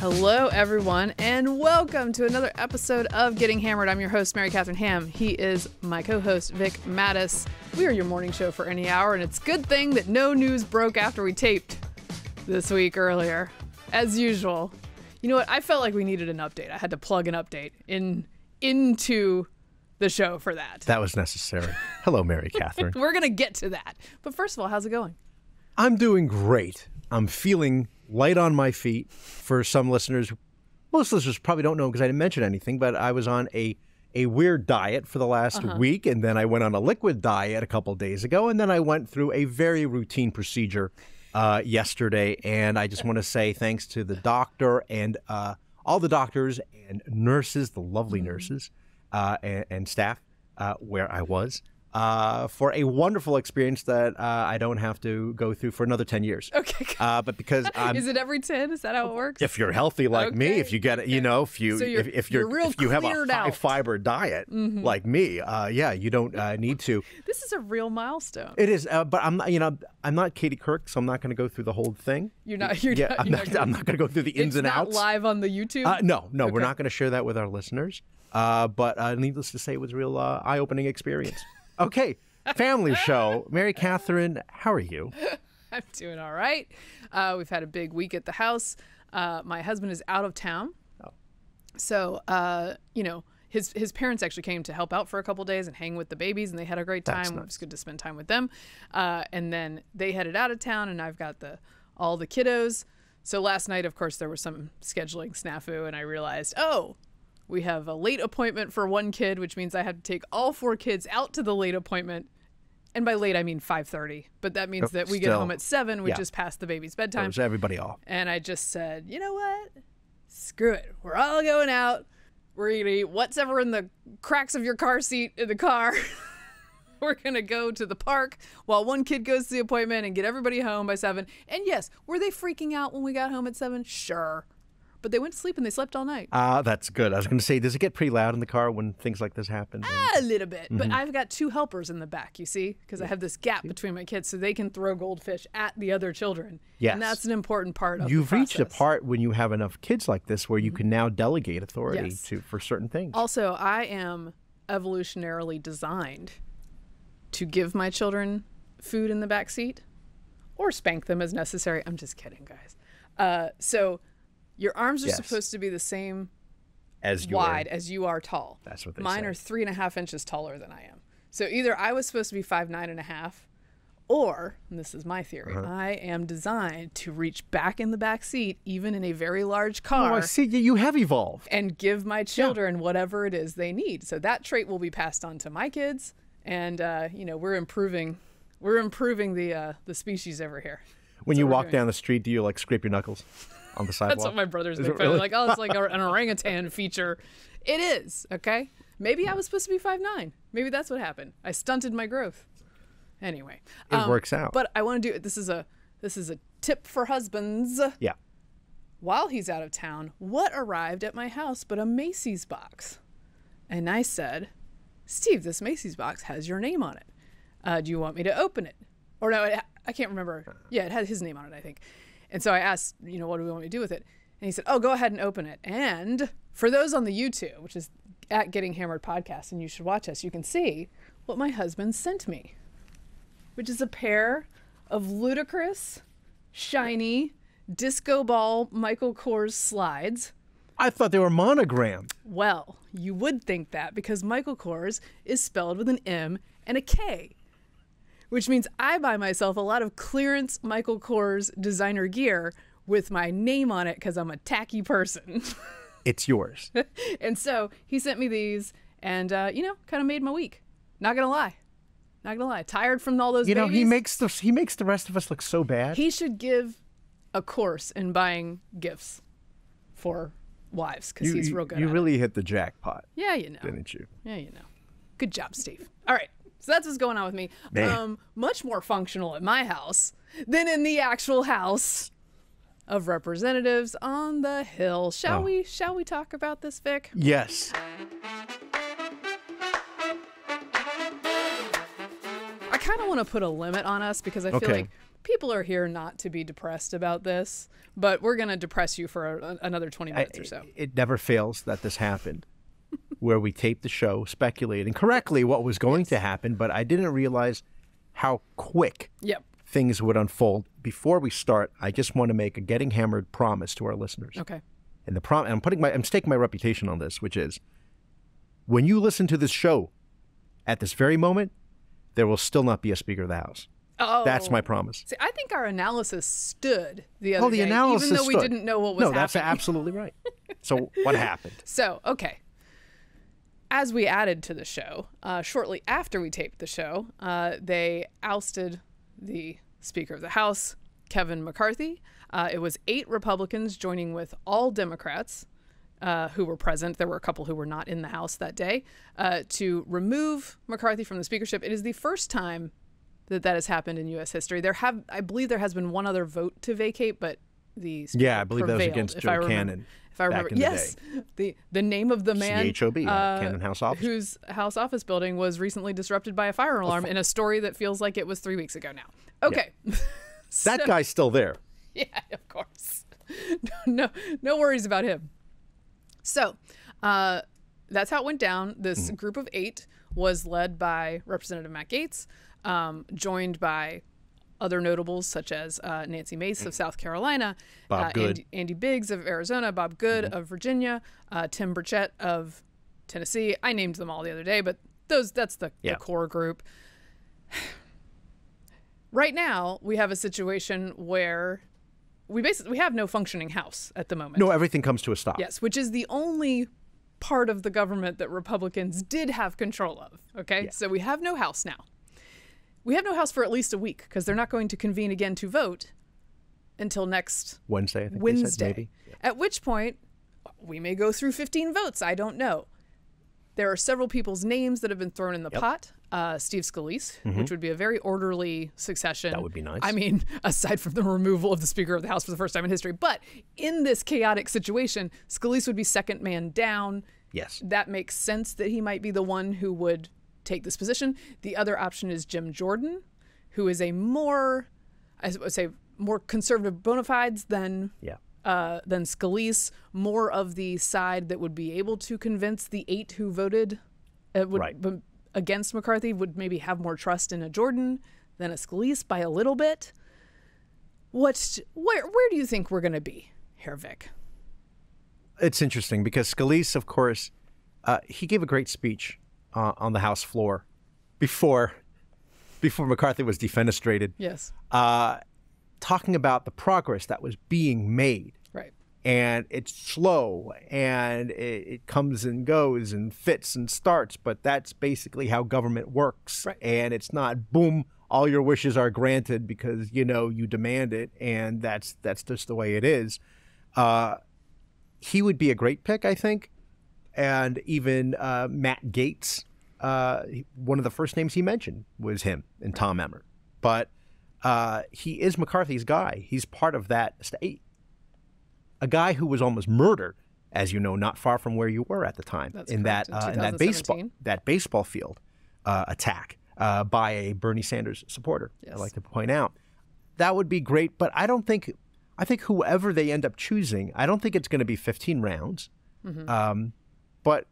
Hello, everyone, and welcome to another episode of Getting Hammered. I'm your host, Mary Katharine Ham. He is my co-host, Vic Matus. We are your morning show for any hour, and it's a good thing that no news broke after we taped this week earlier, as usual. You know what? I felt like we needed an update. I had to plug an update into the show for that. That was necessary. Hello, Mary Katharine. We're going to get to that. But first of all, how's it going? I'm doing great. I'm feeling light on my feet. For some listeners, most listeners probably don't know because I didn't mention anything, but I was on a weird diet for the last week, and then I went on a liquid diet a couple of days ago, and then I went through a very routine procedure yesterday, and I just want to say thanks to the doctor and all the doctors and nurses, the lovely nurses and staff where I was. For a wonderful experience that I don't have to go through for another 10 years. Okay. But because is it every 10? Is that how it works? If you're healthy like me, if you get, you know, if you have a high fiber diet like me, you don't need to. This is a real milestone. It is, but I'm not Katie Kirk, so I'm not going to go through the whole thing. I'm not going to go through the ins and outs. It's not live on the YouTube? No, okay. We're not going to share that with our listeners. But needless to say, it was a real eye-opening experience. Okay, family show. Mary Katharine, how are you? I'm doing all right. We've had a big week at the house. My husband is out of town. Oh. So, his parents actually came to help out for a couple days and hang with the babies, and they had a great time. Nice. It was good to spend time with them. And then they headed out of town, and I've got all the kiddos. So last night, of course, there was some scheduling snafu, and I realized, we have a late appointment for one kid, which means I have to take all 4 kids out to the late appointment. And by late, I mean 5:30. But that means that we get home at 7, which is past the baby's bedtime. Throws everybody off. And I just said, you know what? Screw it. We're all going out. We're going to eat whatever in the cracks of your car seat in the car. We're going to go to the park while one kid goes to the appointment and get everybody home by 7. And yes, were they freaking out when we got home at 7? Sure. But they went to sleep and they slept all night. That's good. I was going to say, does it get pretty loud in the car when things like this happen? A little bit. Mm-hmm. But I've got 2 helpers in the back, you see, because I have this gap between my kids so they can throw goldfish at the other children. Yes. And that's an important part of the You've process. reached a part when you have enough kids like this where you can now delegate authority for certain things. Also, I am evolutionarily designed to give my children food in the back seat or spank them as necessary. I'm just kidding, guys. So your arms are supposed to be the same wide as you are tall. That's what they say. Mine are 3.5 inches taller than I am. So either I was supposed to be 5'9.5", or, and this is my theory, I am designed to reach back in the back seat, even in a very large car. Oh, I see. You have evolved. And give my children whatever it is they need. So that trait will be passed on to my kids. And, we're improving the species over here. When you walk down the street, do you scrape your knuckles on the sidewalk? That's what my brothers think. Really? Like, it's like an orangutan feature. It is, okay? Maybe I was supposed to be 5'9". Maybe that's what happened. I stunted my growth. Anyway. It works out. But I want to do it. This is a tip for husbands. Yeah. While he's out of town, what arrived at my house but a Macy's box? And I said, Steve, this Macy's box has your name on it. Do you want me to open it? Or no, I can't remember. Yeah, it had his name on it, I think. And so I asked, what do we want me to do with it? And he said, go ahead and open it. And for those on the YouTube, which is at Getting Hammered Podcast, and you should watch us, you can see what my husband sent me, which is a pair of ludicrous, shiny, disco ball Michael Kors slides. I thought they were monogrammed. Well, you would think that because Michael Kors is spelled with an M and a K. Which means I buy myself a lot of clearance Michael Kors designer gear with my name on it because I'm a tacky person. It's yours. And so he sent me these and, kind of made my week. Not going to lie. Tired from all those babies. He makes the rest of us look so bad. He should give a course in buying gifts for wives because he's real good at it. You really hit the jackpot. Yeah, you know. Didn't you? Yeah, you know. Good job, Steve. All right. So that's what's going on with me. Much more functional at my house than in the actual House of Representatives on the Hill. Shall we talk about this, Vic? Yes. I kind of want to put a limit on us because I feel like people are here not to be depressed about this, but we're going to depress you for another 20 minutes or so. It never fails that this happened, where we taped the show speculating correctly what was going to happen, but I didn't realize how quick things would unfold. Before we start, I just want to make a Getting Hammered promise to our listeners. Okay. And I'm staking my reputation on this, which is when you listen to this show at this very moment, there will still not be a Speaker of the House. Oh, that's my promise. See, I think our analysis stood the other day, analysis even though we stood. didn't know what was happening. No, that's absolutely right. So what happened? So, okay. As we added to the show, shortly after we taped the show, they ousted the Speaker of the House, Kevin McCarthy. It was 8 Republicans joining with all Democrats who were present. There were a couple who were not in the House that day to remove McCarthy from the speakership. It is the first time that has happened in U.S. history. I believe there has been one other vote to vacate, but the speaker I believe prevailed, that was against Joe Cannon. If I remember, yes, the name of the man, CHOB, Cannon House Office, whose House office building was recently disrupted by a fire alarm in a story that feels like it was 3 weeks ago now. Okay, that guy's still there. Yeah, of course. No worries about him. So, that's how it went down. This group of 8 was led by Representative Matt Gaetz, joined by other notables such as Nancy Mace of South Carolina, Bob Good, Andy Biggs of Arizona, Bob Good of Virginia, Tim Burchett of Tennessee. I named them all the other day, but that's the core group. Right now, we have a situation where we have no functioning House at the moment. No, everything comes to a stop. Yes, which is the only part of the government that Republicans did have control of. Okay, so we have no House now. We have no House for at least a week because they're not going to convene again to vote until next Wednesday. I think Wednesday. They said, maybe. Yeah. At which point, we may go through 15 votes. I don't know. There are several people's names that have been thrown in the pot. Steve Scalise, which would be a very orderly succession. That would be nice. I mean, aside from the removal of the Speaker of the House for the first time in history. But in this chaotic situation, Scalise would be second man down. Yes. That makes sense that he might be the one who would take this position. The other option is Jim Jordan, who is a more conservative bona fides than Scalise, more of the side that would be able to convince the 8 who voted against McCarthy, would maybe have more trust in a Jordan than a Scalise by a little bit. Where do you think we're going to be, Herr Vic? It's interesting because Scalise, of course, he gave a great speech on the House floor before McCarthy was defenestrated. Yes. Talking about the progress that was being made. Right. And it's slow and it comes and goes and fits and starts, but that's basically how government works. Right. And it's not boom, all your wishes are granted because you demand it, and that's just the way it is. He would be a great pick, I think. And even Matt Gaetz, one of the first names he mentioned was him and Tom Emmer. But he is McCarthy's guy. He's part of that state. A guy who was almost murdered, as you know, not far from where you were at the time. That's in correct. that baseball field attack by a Bernie Sanders supporter. Yes. I'd like to point out. That would be great, but I think whoever they end up choosing, I don't think it's going to be 15 rounds. Mm-hmm. But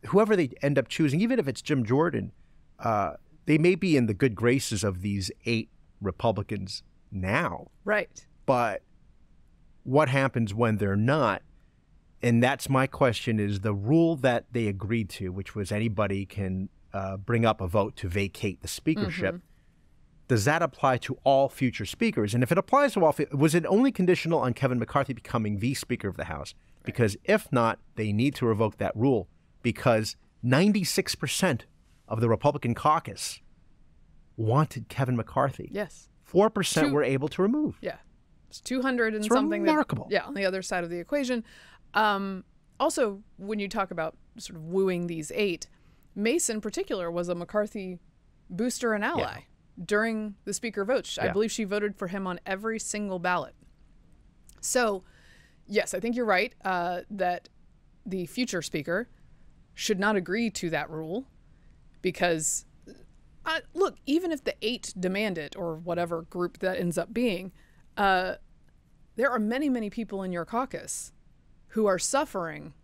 whoever they end up choosing, even if it's Jim Jordan, they may be in the good graces of these 8 Republicans now. Right. But what happens when they're not? And that's my question, is the rule that they agreed to, which was anybody can bring up a vote to vacate the speakership. Mm-hmm. Does that apply to all future speakers? And if it applies to all, was it only conditional on Kevin McCarthy becoming the Speaker of the House? Because if not, they need to revoke that rule, because 96% of the Republican caucus wanted Kevin McCarthy. Yes. 4% were able to remove. Yeah. It's 200 and it's something. Remarkable. On the other side of the equation. Also, when you talk about sort of wooing these 8, Mace in particular was a McCarthy booster and ally during the Speaker vote. I believe she voted for him on every single ballot. So, yes, I think you're right that the future Speaker should not agree to that rule, because Look, even if the 8 demand it, or whatever group that ends up being, there are many, many people in your caucus who are suffering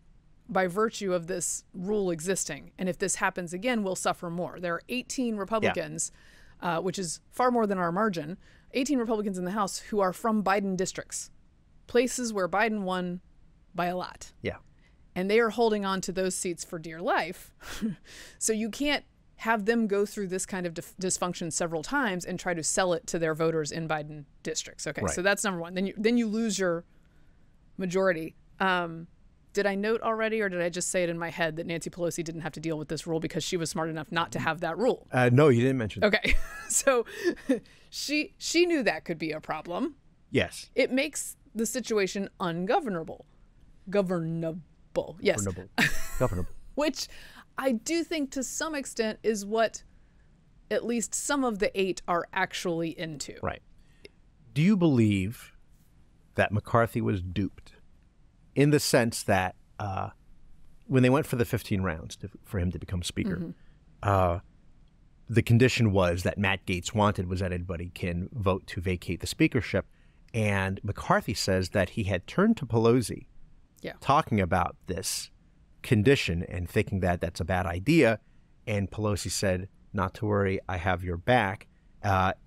by virtue of this rule existing. And if this happens again, we'll suffer more. There are 18 Republicans, which is far more than our margin, 18 Republicans in the House who are from Biden districts, places where Biden won by a lot. Yeah. And they are holding on to those seats for dear life. So you can't have them go through this kind of dysfunction several times and try to sell it to their voters in Biden districts. Okay, Right. so that's number one. Then you lose your majority. Did I note already, or did I just say it in my head that Nancy Pelosi didn't have to deal with this rule because she was smart enough not to have that rule? No, you didn't mention that. Okay, so she knew that could be a problem. Yes. It makes the situation ungovernable. Governable, yes. Governable. Which I do think to some extent is what at least some of the 8 are actually into. Right. Do you believe that McCarthy was duped in the sense that when they went for the 15 rounds for him to become speaker, the condition was that Matt Gaetz wanted was that anybody can vote to vacate the speakership. And McCarthy says that he had turned to Pelosi talking about this condition and thinking that that's a bad idea. And Pelosi said, not to worry, I have your back.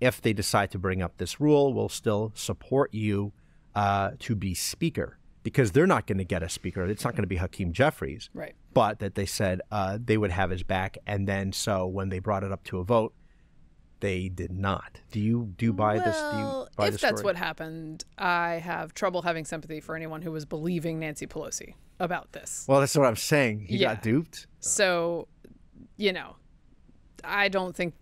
If they decide to bring up this rule, we'll still support you to be speaker, because they're not going to get a speaker. It's not going to be Hakeem Jeffries. Right. But that they said they would have his back. And then so when they brought it up to a vote, they did not. Do you buy this? Do you buy if this that's story? what happened, I have trouble having sympathy for anyone who was believing Nancy Pelosi about this. Well, that's what I'm saying. He Yeah. got duped. So, I don't think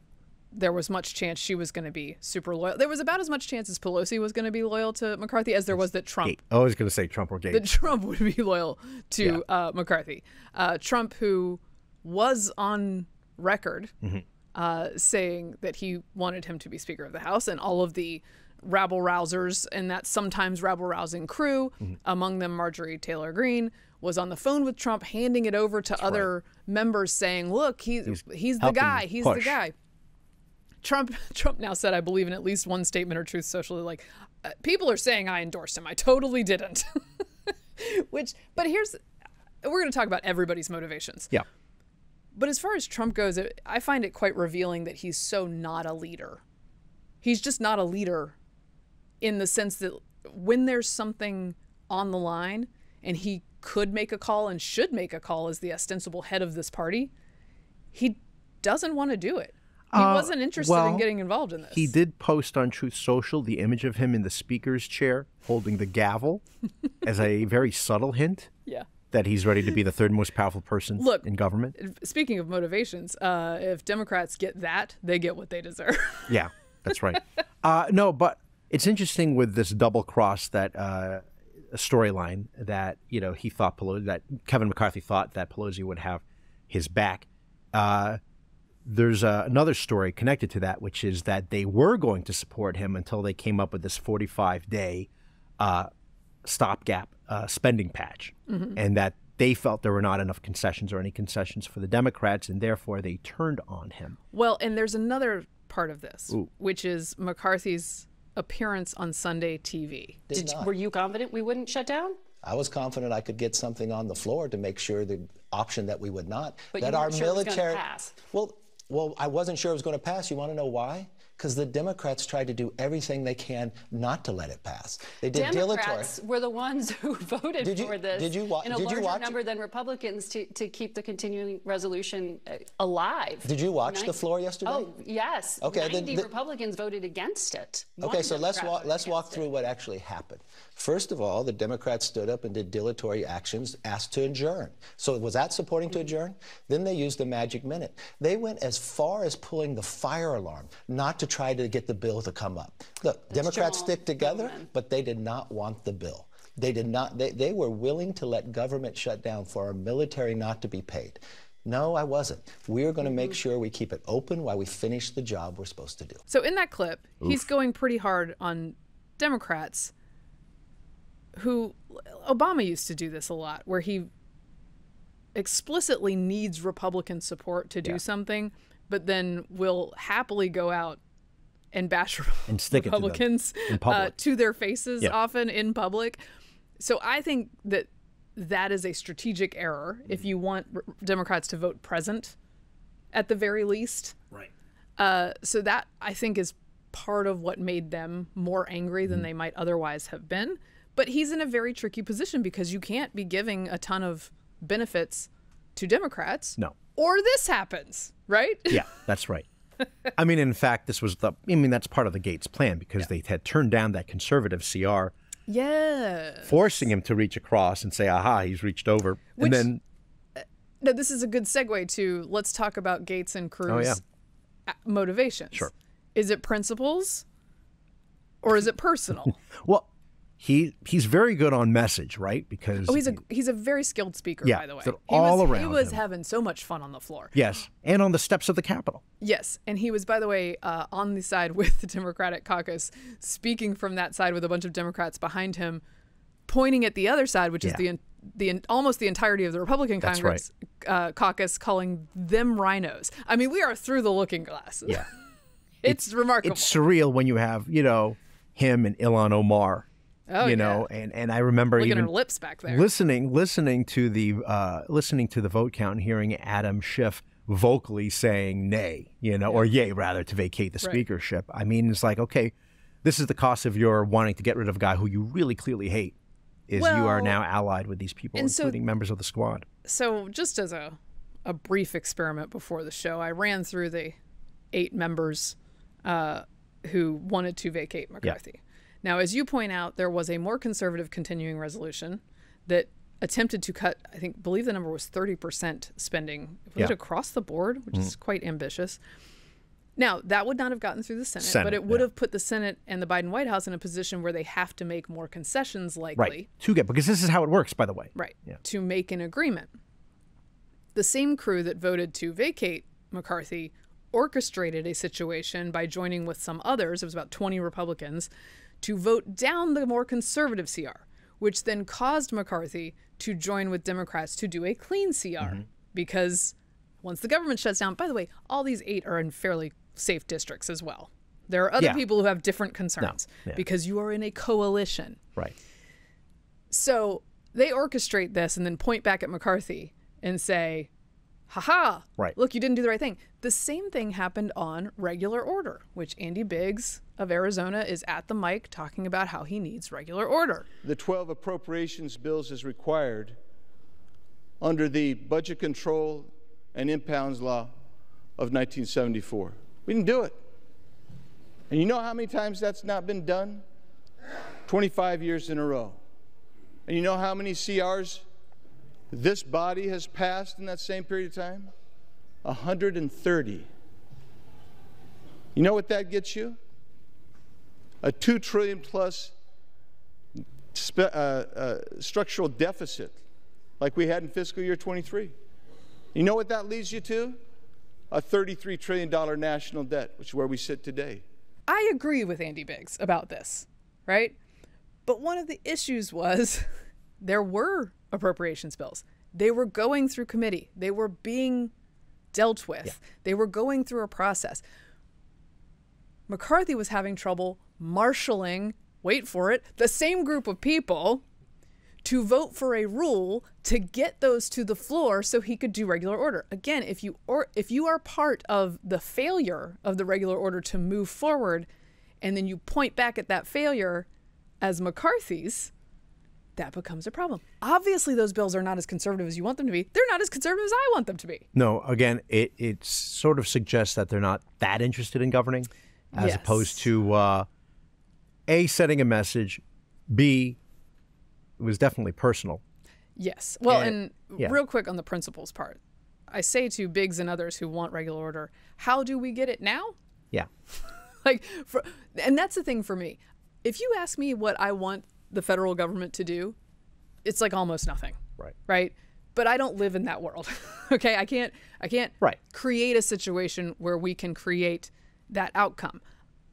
there was much chance she was going to be super loyal. There was about as much chance as Pelosi was going to be loyal to McCarthy as there was that Trump. I was going to say Trump or Gates. That Trump would be loyal to McCarthy. Trump, who was on record saying that he wanted him to be Speaker of the House, and all of the rabble-rousers and that sometimes rabble-rousing crew, among them Marjorie Taylor Greene, was on the phone with Trump, handing it over to other members saying, look, he's the guy. He's the guy. Trump now said, I believe in at least one statement or Truth Social, like, people are saying I endorsed him. I totally didn't. But we're going to talk about everybody's motivations. Yeah. But as far as Trump goes, I find it quite revealing that he's so not a leader. He's just not a leader in the sense that when there's something on the line and he could make a call and should make a call as the ostensible head of this party, he doesn't want to do it. He wasn't interested in getting involved in this. He did post on Truth Social the image of him in the speaker's chair holding the gavel as a very subtle hint that he's ready to be the third most powerful person in government. Speaking of motivations, if Democrats get that, they get what they deserve. Yeah, that's right. No, but it's interesting with this double cross that storyline that he thought that Kevin McCarthy thought that Pelosi would have his back. There's another story connected to that, which is that they were going to support him until they came up with this 45-day stopgap spending patch, and that they felt there were not enough concessions or any concessions for the Democrats, and therefore they turned on him. Well, and there's another part of this, which is McCarthy's appearance on Sunday TV. Were you confident we wouldn't shut down? I was confident I could get something on the floor to make sure the option that we would not. But that you our weren't sure it was military gonna pass. Well, I wasn't sure it was going to pass. You want to know why? Because the Democrats tried to do everything they can not to let it pass. They did Democrats were the ones who voted for this in a larger number than Republicans to keep the continuing resolution alive. Did you watch the floor yesterday? Oh, yes. Okay, 90 Republicans voted against it. Okay, so let's walk through what actually happened. First of all, the Democrats stood up and did dilatory actions, asked to adjourn. So was that supporting to adjourn? Then they used the magic minute. They went as far as pulling the fire alarm, not to try to get the bill to come up. Look, Democrats stick together, but they did not want the bill. They did not. They were willing to let government shut down for our military not to be paid. No, I wasn't. We're going to make sure we keep it open while we finish the job we're supposed to do. So in that clip, he's going pretty hard on Democrats who, Obama used to do this a lot, where he explicitly needs Republican support to do something, but then will happily go out and bash and stick Republicans it to, them in public. To their faces, often in public. So I think that is a strategic error if you want Democrats to vote present at the very least. Right. So that, I think, is part of what made them more angry than they might otherwise have been. But he's in a very tricky position because you can't be giving a ton of benefits to Democrats. No. Or this happens, right? Yeah, that's right. I mean, in fact, that's part of the Gates plan because they had turned down that conservative CR. Yeah. Forcing him to reach across and say, aha, he's reached over. Which, and then. No, this is a good segue to let's talk about Gates and Cruz motivations. Sure. Is it principles or is it personal? Well, he's very good on message, right? Because he's a very skilled speaker, by the way. He was having so much fun on the floor. Yes, and on the steps of the Capitol. Yes, and he was, by the way, on the side with the Democratic caucus, speaking from that side with a bunch of Democrats behind him, pointing at the other side, which is the almost the entirety of the Republican Congress caucus, calling them rhinos. I mean, we are through the looking glass. Yeah, it's remarkable. It's surreal when you have him and Ilhan Omar. And I remember looking even at her lips back there, listening to the vote count and hearing Adam Schiff vocally saying nay, or yay rather, to vacate the speakership. I mean, it's like, okay, this is the cost of your wanting to get rid of a guy who you really clearly hate. You are now allied with these people, including members of the squad. So just as a brief experiment before the show, I ran through the 8 members who wanted to vacate McCarthy. Yeah. Now, as you point out, there was a more conservative continuing resolution that attempted to cut, believe the number was 30% spending. Was it across the board, which is quite ambitious. Now, that would not have gotten through the Senate but it would have put the Senate and the Biden White House in a position where they have to make more concessions likely. Right, because this is how it works, by the way. Right, to make an agreement. The same crew that voted to vacate McCarthy orchestrated a situation by joining with some others, it was about 20 Republicans, to vote down the more conservative CR, which then caused McCarthy to join with Democrats to do a clean CR. Because once the government shuts down, by the way, all these 8 are in fairly safe districts as well. There are other people who have different concerns because you are in a coalition. Right. So they orchestrate this and then point back at McCarthy and say, ha-ha, look, you didn't do the right thing. The same thing happened on regular order, which Andy Biggs of Arizona is at the mic talking about how he needs regular order. The 12 appropriations bills is required under the Budget Control and Impounds Law of 1974. We didn't do it. And you know how many times that's not been done? 25 years in a row. And you know how many CRs this body has passed in that same period of time? 130. You know what that gets you? A $2 trillion plus structural deficit like we had in fiscal year 23. You know what that leads you to? A $33 trillion national debt, which is where we sit today. I agree with Andy Biggs about this, right? But one of the issues was there were appropriations bills. They were going through committee. They were being dealt with. They were going through a process. McCarthy was having trouble marshaling, wait for it, the same group of people to vote for a rule to get those to the floor so he could do regular order. Again, if you are part of the failure of the regular order to move forward, and then you point back at that failure as McCarthy's, that becomes a problem. Obviously, those bills are not as conservative as you want them to be. They're not as conservative as I want them to be. No, again, it sort of suggests that they're not that interested in governing, as opposed to A, setting a message, B, it was definitely personal. Yes. Well, and real quick on the principles part, I say to Biggs and others who want regular order, how do we get it now? Yeah. And that's the thing for me. If you ask me what I want the federal government to do, it's like almost nothing. Right. But I don't live in that world. Okay. I can't create a situation where we can create that outcome.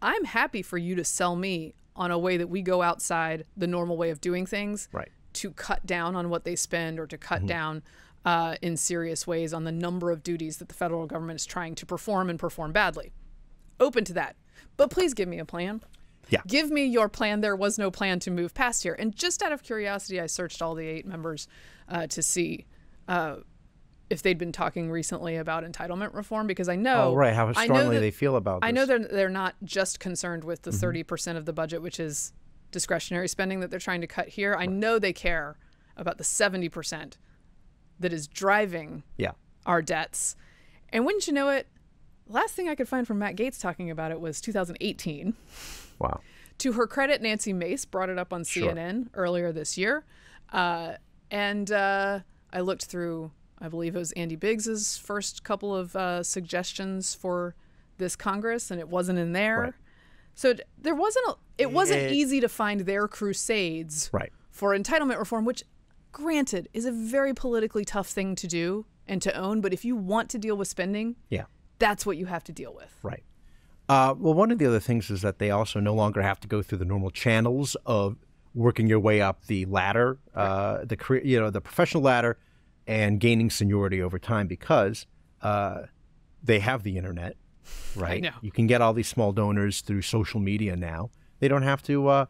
I'm happy for you to sell me on a way that we go outside the normal way of doing things to cut down on what they spend or to cut down in serious ways on the number of duties that the federal government is trying to perform and perform badly. Open to that. But please give me a plan. Yeah. Give me your plan. There was no plan to move past here. And just out of curiosity, I searched all the 8 members to see if they'd been talking recently about entitlement reform, because I know how strongly they feel about this. I know they're not just concerned with the 30% of the budget, which is discretionary spending that they're trying to cut here. I know they care about the 70% that is driving our debts. And wouldn't you know it, last thing I could find from Matt Gaetz talking about it was 2018. Wow. To her credit, Nancy Mace brought it up on CNN earlier this year. And I looked through, I believe it was Andy Biggs's first couple of suggestions for this Congress, and it wasn't in there. Right. So it wasn't easy to find their crusades for entitlement reform, which, granted, is a very politically tough thing to do and to own. But if you want to deal with spending, that's what you have to deal with. Right. Well, one of the other things is that they also no longer have to go through the normal channels of working your way up the ladder, the professional ladder, and gaining seniority over time, because they have the internet. Right. I know. You can get all these small donors through social media now. They don't have to.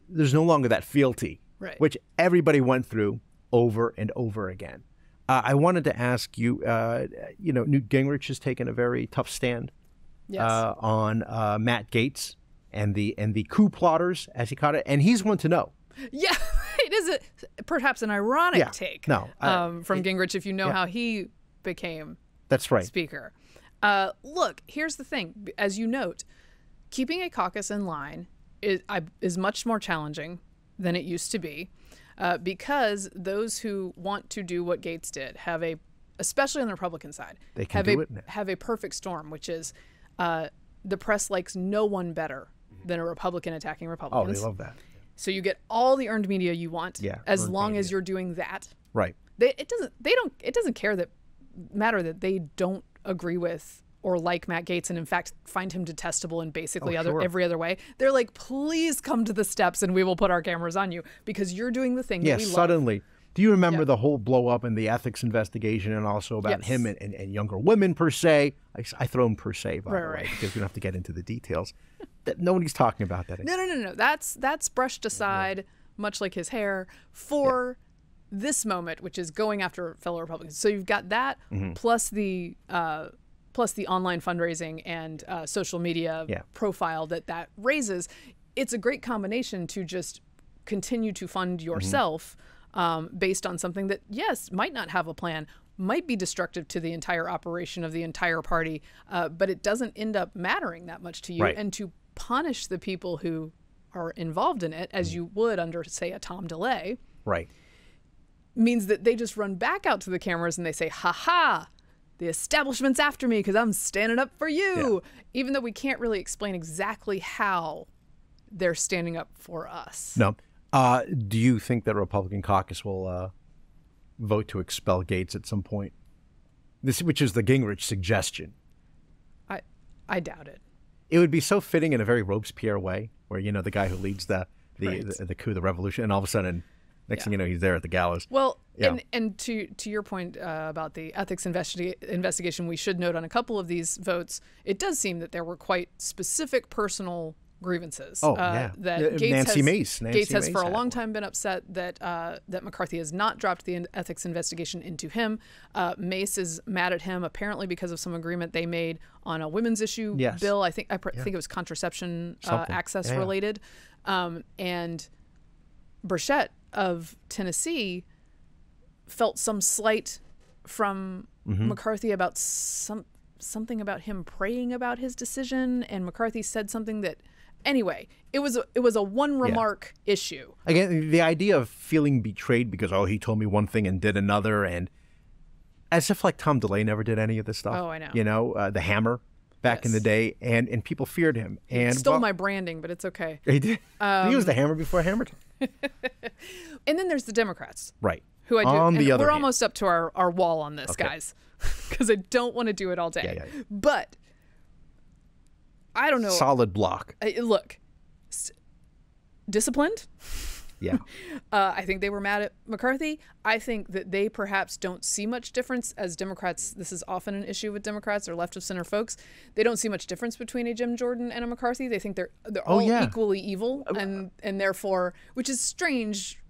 There's no longer that fealty, which everybody went through over and over again. I wanted to ask you. Newt Gingrich has taken a very tough stand on Matt Gaetz and the coup plotters, as he called it, and he's one to know. Yeah, it is perhaps an ironic take. No, from Gingrich, if you know how he became. That's right. Speaker. Look, here's the thing. As you note, keeping a caucus in line is much more challenging than it used to be, because those who want to do what Gaetz did especially on the Republican side, have a perfect storm, which is the press likes no one better than a Republican attacking Republicans. Oh, they love that. So you get all the earned media you want, as long as you're doing that. Right. It doesn't matter that they don't agree with or like Matt Gaetz, and in fact find him detestable in basically every other way. They're like, please come to the steps and we will put our cameras on you, because you're doing the thing that we love. Suddenly. Do you remember the whole blow up in the ethics investigation, and also about him and younger women per se? I throw him per se, by the way, because we don't have to get into the details. Nobody's talking about that anymore. No. That's brushed aside, much like his hair, for this moment, which is going after fellow Republicans. So you've got that, plus the online fundraising and social media profile that raises. It's a great combination to just continue to fund yourself based on something that, might not have a plan, might be destructive to the entire operation of the entire party, but it doesn't end up mattering that much to you. And to punish the people who are involved in it, as you would under, say, a Tom DeLay, means that they just run back out to the cameras and they say, ha, the establishment's after me because I'm standing up for you, even though we can't really explain exactly how they're standing up for us. No. Do you think that Republican caucus will vote to expel Gaetz at some point? Which is the Gingrich suggestion. I doubt it. It would be so fitting in a very Robespierre way, where the guy who leads the coup, the revolution, and all of a sudden, next thing you know, he's there at the gallows. Well, and to your point about the ethics investigation, we should note on a couple of these votes, it does seem that there were quite specific personal grievances. That Gaetz has for a long time been upset that McCarthy has not dropped the ethics investigation into him. Mace is mad at him apparently because of some agreement they made on a women's issue bill. I think it was contraception access related. And Burchett of Tennessee felt some slight from McCarthy about something about him praying about his decision, and McCarthy said something that. Anyway, it was a one remark issue. Again, the idea of feeling betrayed because, he told me one thing and did another, and as if like Tom DeLay never did any of this stuff. Oh, I know. The hammer back in the day, and people feared him. And stole my branding, but it's okay. He did. He was the hammer before hammer time. And then there's the Democrats. Right. Who I do. On the other we're hand. almost up to our wall on this, guys, because I don't want to do it all day. Yeah. But I don't know. Solid block. Look, disciplined, Yeah. I think they were mad at McCarthy. I think that they perhaps don't see much difference as Democrats. This is often an issue with Democrats or left of center folks. They don't see much difference between a Jim Jordan and a McCarthy. They think they're all equally evil, and therefore, which is strange,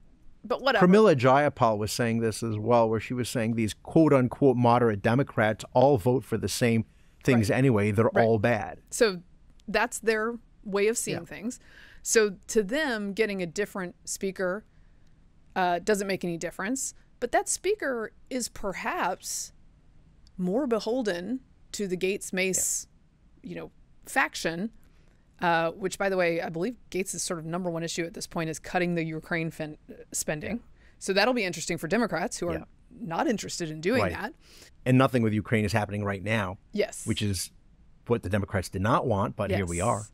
but whatever. Pramila Jayapal was saying this as well, where she was saying these quote unquote moderate Democrats all vote for the same things anyway. They're all bad. So that's their way of seeing things. So to them, getting a different speaker doesn't make any difference. But that speaker is perhaps more beholden to the Gates-Mace, faction, which, by the way, I believe Gates' sort of number one issue at this point is cutting the Ukraine spending. So that'll be interesting for Democrats who are not interested in doing that. And nothing with Ukraine is happening right now. Yes. Which is what the Democrats did not want, but here we are.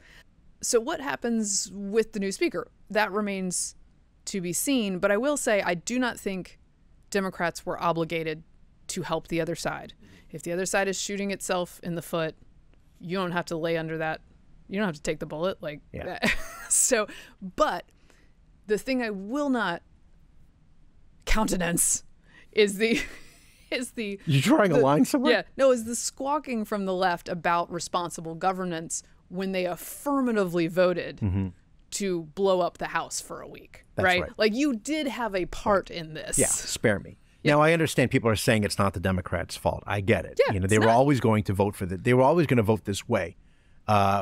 So what happens with the new speaker? That remains to be seen. But I will say I do not think Democrats were obligated to help the other side. If the other side is shooting itself in the foot, you don't have to lay under that. You don't have to take the bullet like that. So, but the thing I will not countenance is the You drawing a line somewhere? Yeah, no, is the squawking from the left about responsible governance when they affirmatively voted to blow up the House for a week, right? Like you did have a part in this. Yeah, spare me. Now I understand people are saying it's not the Democrats' fault. I get it. Yeah, they were always going to vote for they were always going to vote this way,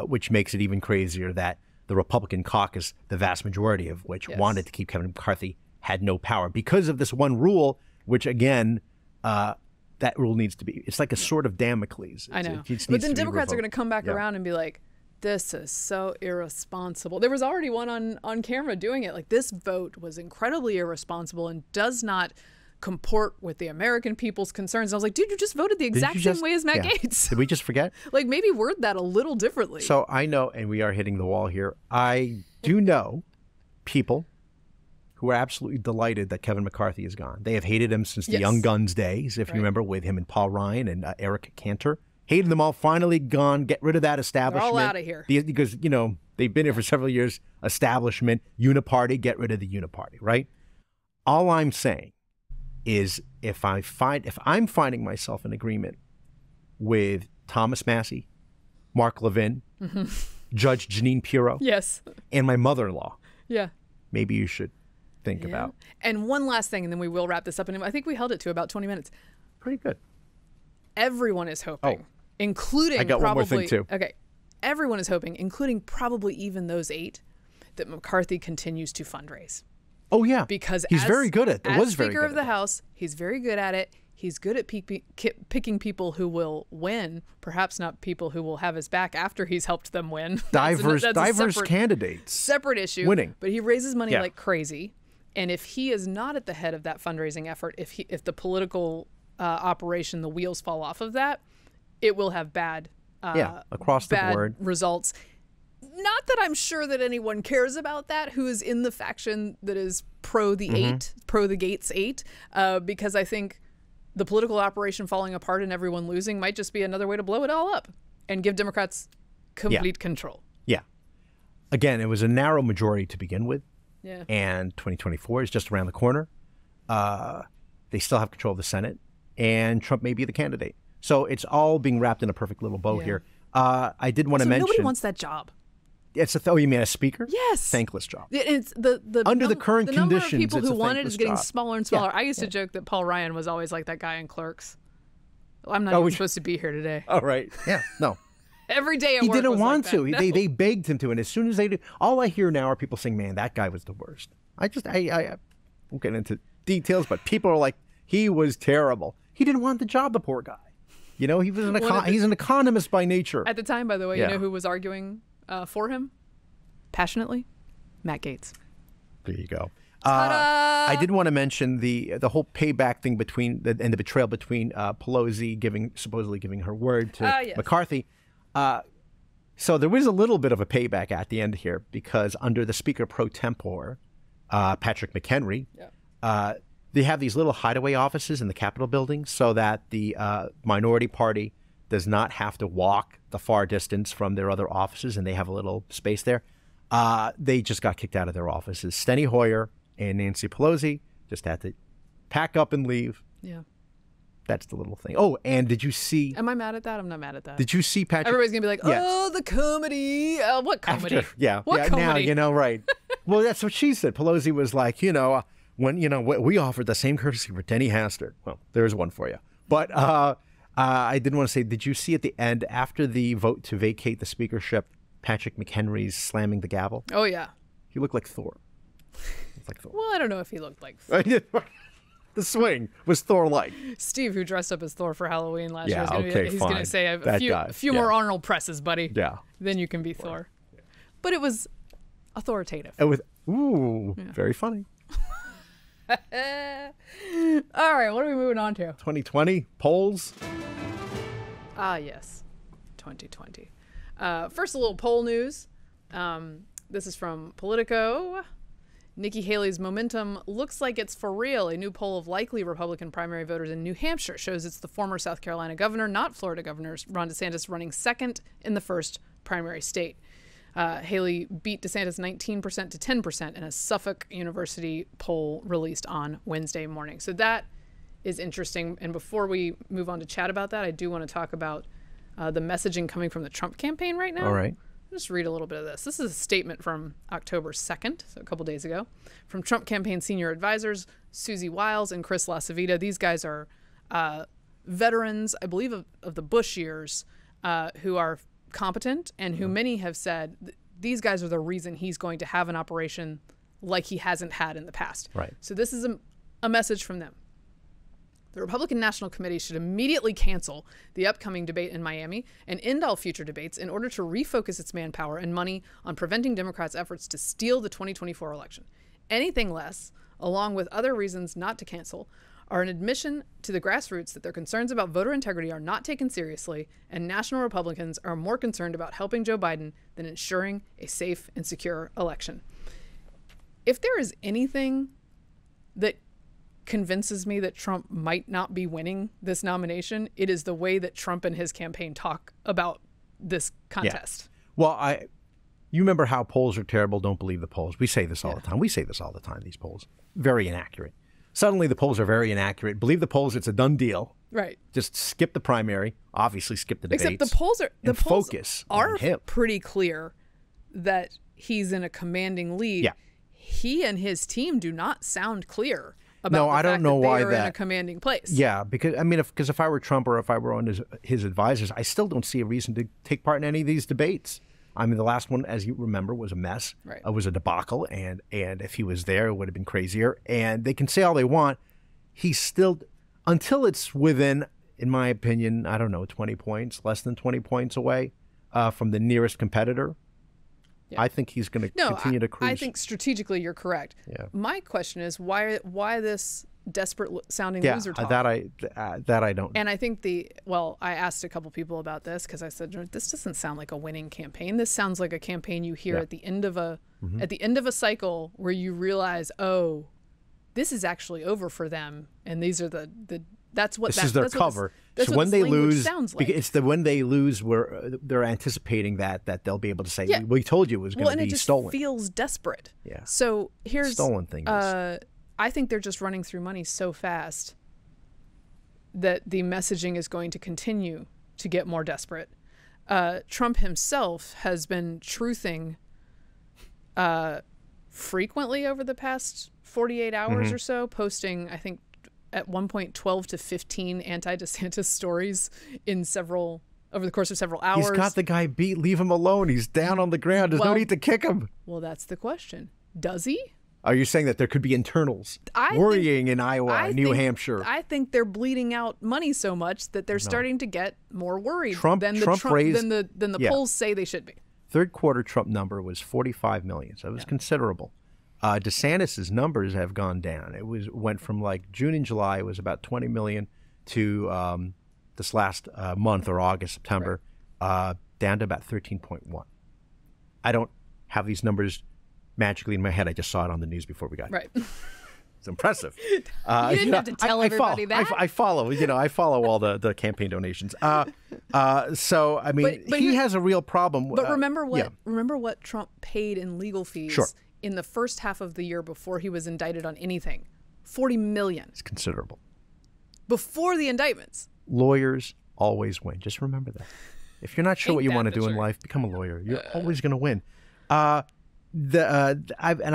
which makes it even crazier that the Republican caucus, the vast majority of which wanted to keep Kevin McCarthy, had no power because of this one rule, which again, that rule needs to be, it's like a sword of Damocles. I know. But then Democrats are going to come back around and be like, this is so irresponsible. There was already one on camera doing it. Like, this vote was incredibly irresponsible and does not comport with the American people's concerns. And I was like, dude, you just voted the exact same way as Matt Gaetz. Did we just forget? Like, maybe word that a little differently. So I know, and we are hitting the wall here, I do know people who are absolutely delighted that Kevin McCarthy is gone. They have hated him since the Young Guns days, if you remember, with him and Paul Ryan and Eric Cantor. Hated them all, finally gone, get rid of that establishment. They're all out of here. Because, they've been here for several years. Establishment, uniparty, get rid of the uniparty, right? All I'm saying is if I'm finding myself in agreement with Thomas Massey, Mark Levin, Judge Jeanine Pirro, and my mother-in-law, maybe you should think about. And one last thing, and then we will wrap this up. And I think we held it to about 20 minutes. Pretty good. Everyone is hoping, including I got probably, one more thing too. Okay. Everyone is hoping, including probably even those 8, that McCarthy continues to fundraise. Oh, yeah. Because he's very good at it. As Speaker of the House, he's very good at it. He's good at picking people who will win, perhaps not people who will have his back after he's helped them win. Diverse candidates. Separate issue. Winning. But he raises money like crazy. And if he is not at the head of that fundraising effort, if the political operation, the wheels fall off of that, it will have bad across the board results. Not that I'm sure that anyone cares about that who is in the faction that is pro the Gates 8, because I think the political operation falling apart and everyone losing might just be another way to blow it all up and give Democrats complete control. Yeah. Again, it was a narrow majority to begin with. Yeah. And 2024 is just around the corner. They still have control of the Senate, and Trump may be the candidate. So it's all being wrapped in a perfect little bow here. I did want to mention... Nobody wants that job. Oh, you mean a speaker? Yes. Thankless job. It's under the current the number conditions, of people it's who a want it is getting job. smaller and smaller. I used to joke that Paul Ryan was always like that guy in Clerks. I'm not even supposed to be here today. Oh, right. Yeah. No. Every day at he work didn't was want like to. that. No. They begged him to, and as soon as they did, all I hear now are people saying, "Man, that guy was the worst." I won't get into details, but people are like, "He was terrible. He didn't want the job, the poor guy." He was he's an economist by nature. At the time, by the way, you know who was arguing for him passionately? Matt Gaetz. There you go. I did want to mention the whole payback thing and the betrayal between Pelosi supposedly giving her word to McCarthy. So there was a little bit of a payback at the end here because under the Speaker pro tempore, Patrick McHenry, they have these little hideaway offices in the Capitol building so that the minority party does not have to walk the far distance from their other offices, and they have a little space there. They just got kicked out of their offices. Steny Hoyer, and Nancy Pelosi just had to pack up and leave. Yeah. That's the little thing. Oh, and did you see? Am I mad at that? I'm not mad at that. Did you see Patrick? Everybody's gonna be like, Yes. "Oh, the comedy! What comedy? What comedy? Now right. Well, that's what she said. Pelosi was like, when we offered the same courtesy for Denny Hastert. Well, there's one for you. But I didn't want to say. Did you see at the end after the vote to vacate the speakership, Patrick McHenry's slamming the gavel? Oh yeah. He looked like Thor. Well, I don't know if he looked like Thor. The swing was Thor-like. Steve, who dressed up as Thor for Halloween last year, he's going to say a few more Arnold presses, buddy. Yeah. Then you can be Thor. But it was authoritative. It was, very funny. All right, what are we moving on to? 2020 polls. Ah, yes, 2020. First, a little poll news. This is from Politico. Nikki Haley's momentum looks like it's for real. A new poll of likely Republican primary voters in New Hampshire shows it's the former South Carolina governor, not Florida Governor Ron DeSantis, running second in the first primary state. Haley beat DeSantis 19% to 10% in a Suffolk University poll released on Wednesday morning. So that is interesting. And before we move on to chat about that, I do want to talk about the messaging coming from the Trump campaign right now. All right. Just read a little bit of this. This is a statement from October 2nd, so a couple days ago, from Trump campaign senior advisors Susie Wiles and Chris LaCivita. These guys are veterans, I believe, of the Bush years, who are competent and who many have said these guys are the reason he's going to have an operation like he hasn't had in the past. Right. So this is a message from them. The Republican National Committee should immediately cancel the upcoming debate in Miami and end all future debates in order to refocus its manpower and money on preventing Democrats' efforts to steal the 2024 election. Anything less, along with other reasons not to cancel, are an admission to the grassroots that their concerns about voter integrity are not taken seriously, and national Republicans are more concerned about helping Joe Biden than ensuring a safe and secure election. If there is anything that convinces me that Trump might not be winning this nomination, it is the way that Trump and his campaign talk about this contest. Yeah. Well, you remember how polls are terrible, don't believe the polls. We say this all the time. We say this all the time, these polls. Very inaccurate. Suddenly the polls are very inaccurate. Believe the polls, it's a done deal. Right. Just skip the primary, obviously skip the debates. Except the polls focus are on him. Pretty clear that he's in a commanding lead. Yeah. He and his team do not sound clear about no, the I fact don't know that why they are that in a commanding place. Yeah, because if I were Trump or if I were on his advisors, I still don't see a reason to take part in any of these debates. I mean, the last one, as you remember, was a mess. Right. It was a debacle, and if he was there, it would have been crazier. And they can say all they want. He's still, until it's within, in my opinion, I don't know, 20 points, less than 20 points away from the nearest competitor. Yeah. I think he's going to continue to cruise. I think strategically you're correct. Yeah. My question is why this desperate sounding loser talk? That I don't. And I think I asked a couple people about this because I said, this doesn't sound like a winning campaign. This sounds like a campaign you hear at the end of a cycle where you realize, oh, this is actually over for them, and these are that's their cover. So when they lose, like. It's when they lose where they're anticipating that they'll be able to say, we told you it was going to be stolen. Well, and it just feels desperate. Yeah. So here's stolen thing. I think they're just running through money so fast that the messaging is going to continue to get more desperate. Trump himself has been truthing frequently over the past 48 hours or so, posting, I think, at one point 12 to 15 anti-DeSantis stories over the course of several hours. He's got the guy beat. Leave him alone. He's down on the ground. There's no need to kick him. Well, that's the question. Does he? Are you saying that there could be internals worrying in Iowa and New Hampshire? I think they're bleeding out money so much that they're starting to get more worried than the polls say they should be. Third quarter Trump number was 45 million, so it was considerable. DeSantis's numbers have gone down. It went from like June and July, it was about 20 million to this last month or August, September, down to about 13.1. I don't have these numbers magically in my head. I just saw it on the news before we got here. It's impressive. You didn't have to tell everybody that. I follow. I follow all the campaign donations. So I mean, he has a real problem. But remember what Trump paid in legal fees in the first half of the year before he was indicted on anything. 40 million. It's considerable. Before the indictments. Lawyers always win. Just remember that. If you're not sure what you want to do in life, become a lawyer. You're always going to win. I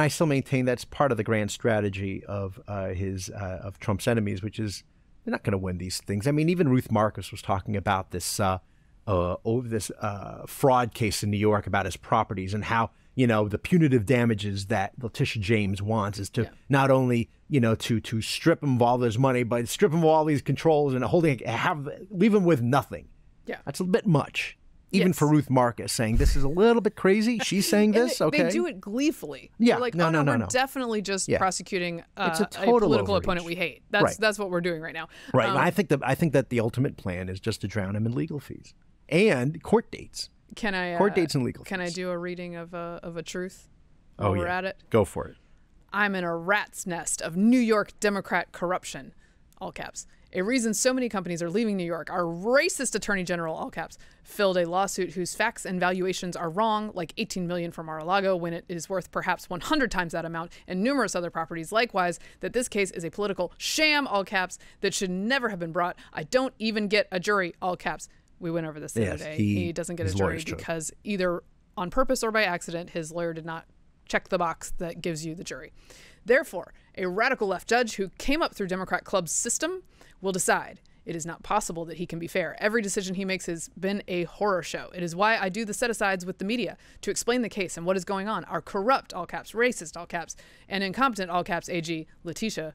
still maintain that's part of the grand strategy of Trump's enemies, which is they're not going to win these things. I mean, even Ruth Marcus was talking about this fraud case in New York about his properties and how, the punitive damages that Letitia James wants is to not only, to strip him of all his money, but strip him of all these controls and leave him with nothing. Yeah. That's a bit much. Even for Ruth Marcus saying this is a little bit crazy. She's saying this, okay? They do it gleefully. Yeah. They're like, no. we're definitely just prosecuting it's a political opponent we hate. That's what we're doing right now. Right. I think that the ultimate plan is just to drown him in legal fees and court dates. Court dates and legal fees. Can I do a reading of a truth while we're at it? Go for it. I'm in a rat's nest of New York Democrat corruption, all caps. A reason so many companies are leaving New York. Our racist attorney general, all caps, filed a lawsuit whose facts and valuations are wrong, like $18 million for Mar-a-Lago when it is worth perhaps 100 times that amount, and numerous other properties. Likewise, that this case is a political sham, all caps, that should never have been brought. I don't even get a jury, all caps. We went over this the other day. He doesn't get a jury because either on purpose or by accident, his lawyer did not check the box that gives you the jury. Therefore, a radical left judge who came up through Democrat Club's system will decide. It is not possible that he can be fair. Every decision he makes has been a horror show. It is why I do the set-asides with the media to explain the case and what is going on. Our corrupt, all caps, racist, all caps, and incompetent, all caps, AG Letitia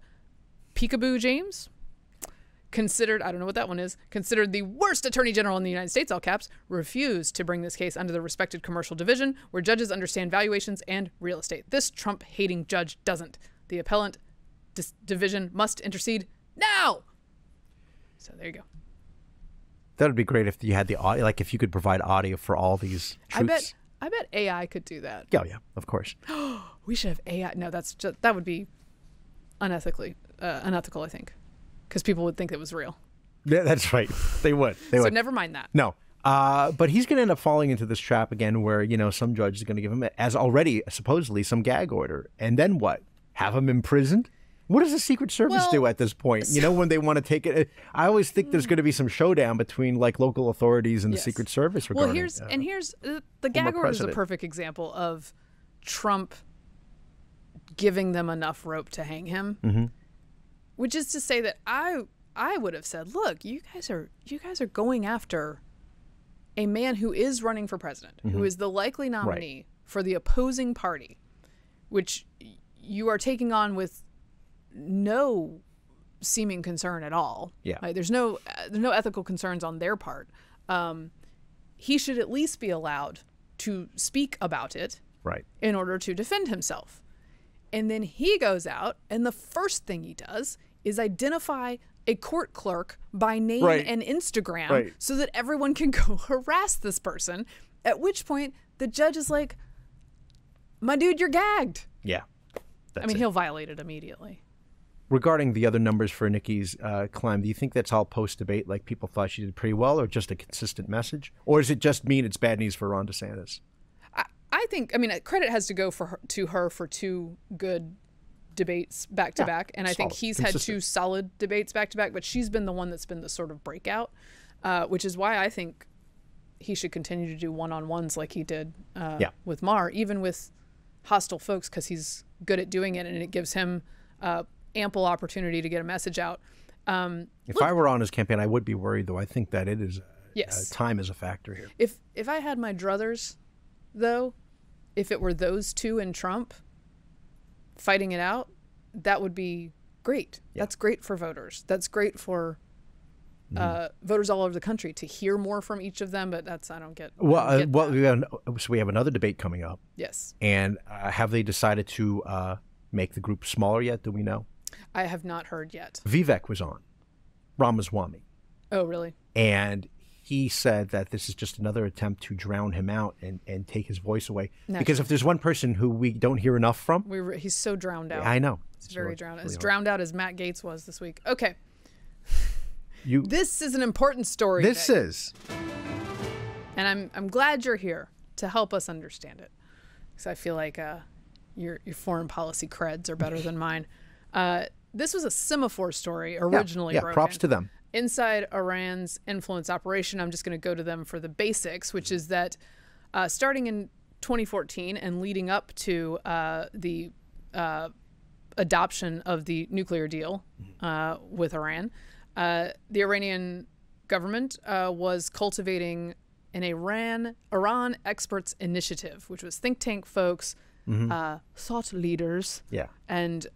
Peekaboo James, considered, I don't know what that one is, considered the worst attorney general in the United States, all caps, refused to bring this case under the respected commercial division where judges understand valuations and real estate. This Trump-hating judge doesn't. The appellant division must intercede now. So there you go. That would be great if you had the audio, like if you could provide audio for all these truths. I bet AI could do that. Oh, yeah, of course. We should have AI. No, that would be unethical, I think, because people would think it was real. Yeah, that's right. They would. So never mind that. No. But he's going to end up falling into this trap again where, some judge is going to give him, as already supposedly, some gag order. And then what? Have him imprisoned? What does the Secret Service do at this point? When they want to take it, I always think there's going to be some showdown between like local authorities and the Secret Service. Well, here's the gag order is a perfect example of Trump giving them enough rope to hang him, which is to say that I would have said, look, you guys are going after a man who is running for president, who is the likely nominee for the opposing party, which you are taking on with no seeming concern at all. Yeah. Like, there's no ethical concerns on their part. He should at least be allowed to speak about it in order to defend himself. And then he goes out, and the first thing he does is identify a court clerk by name and Instagram so that everyone can go harass this person, at which point the judge is like, my dude, you're gagged. Yeah. He'll violate it immediately. Regarding the other numbers for Nikki's climb, do you think that's all post-debate, like people thought she did pretty well, or just a consistent message? Or does it just mean it's bad news for Ron DeSantis? I think, credit has to go to her for two good debates back-to-back, and I think he's had two solid debates back-to-back, but she's been the one that's been the sort of breakout, which is why I think he should continue to do one-on-ones like he did with Mar, even with hostile folks, because he's good at doing it, and it gives him ample opportunity to get a message out. If I were on his campaign, I would be worried, though. I think that it is time is a factor here. If I had my druthers, though, if it were those two and Trump fighting it out, that would be great. Yeah. That's great for voters. That's great for voters all over the country to hear more from each of them. But I don't get. So we have another debate coming up. Yes. And have they decided to make the group smaller yet? Do we know? I have not heard yet. Vivek was on, Ramaswamy. Oh, really? And he said that this is just another attempt to drown him out and take his voice away. Naturally. Because if there's one person who we don't hear enough from... he's so drowned out. I know. He's very drowned out. As drowned out as Matt Gaetz was this week. Okay. This is an important story. This is. And I'm glad you're here to help us understand it. Because I feel like Your foreign policy creds are better than mine. This was a semaphore story originally broken. Props to them. Inside Iran's influence operation, I'm just going to go to them for the basics, which is that starting in 2014 and leading up to the adoption of the nuclear deal with Iran, the Iranian government was cultivating an Iran Experts Initiative, which was think tank folks, thought leaders, and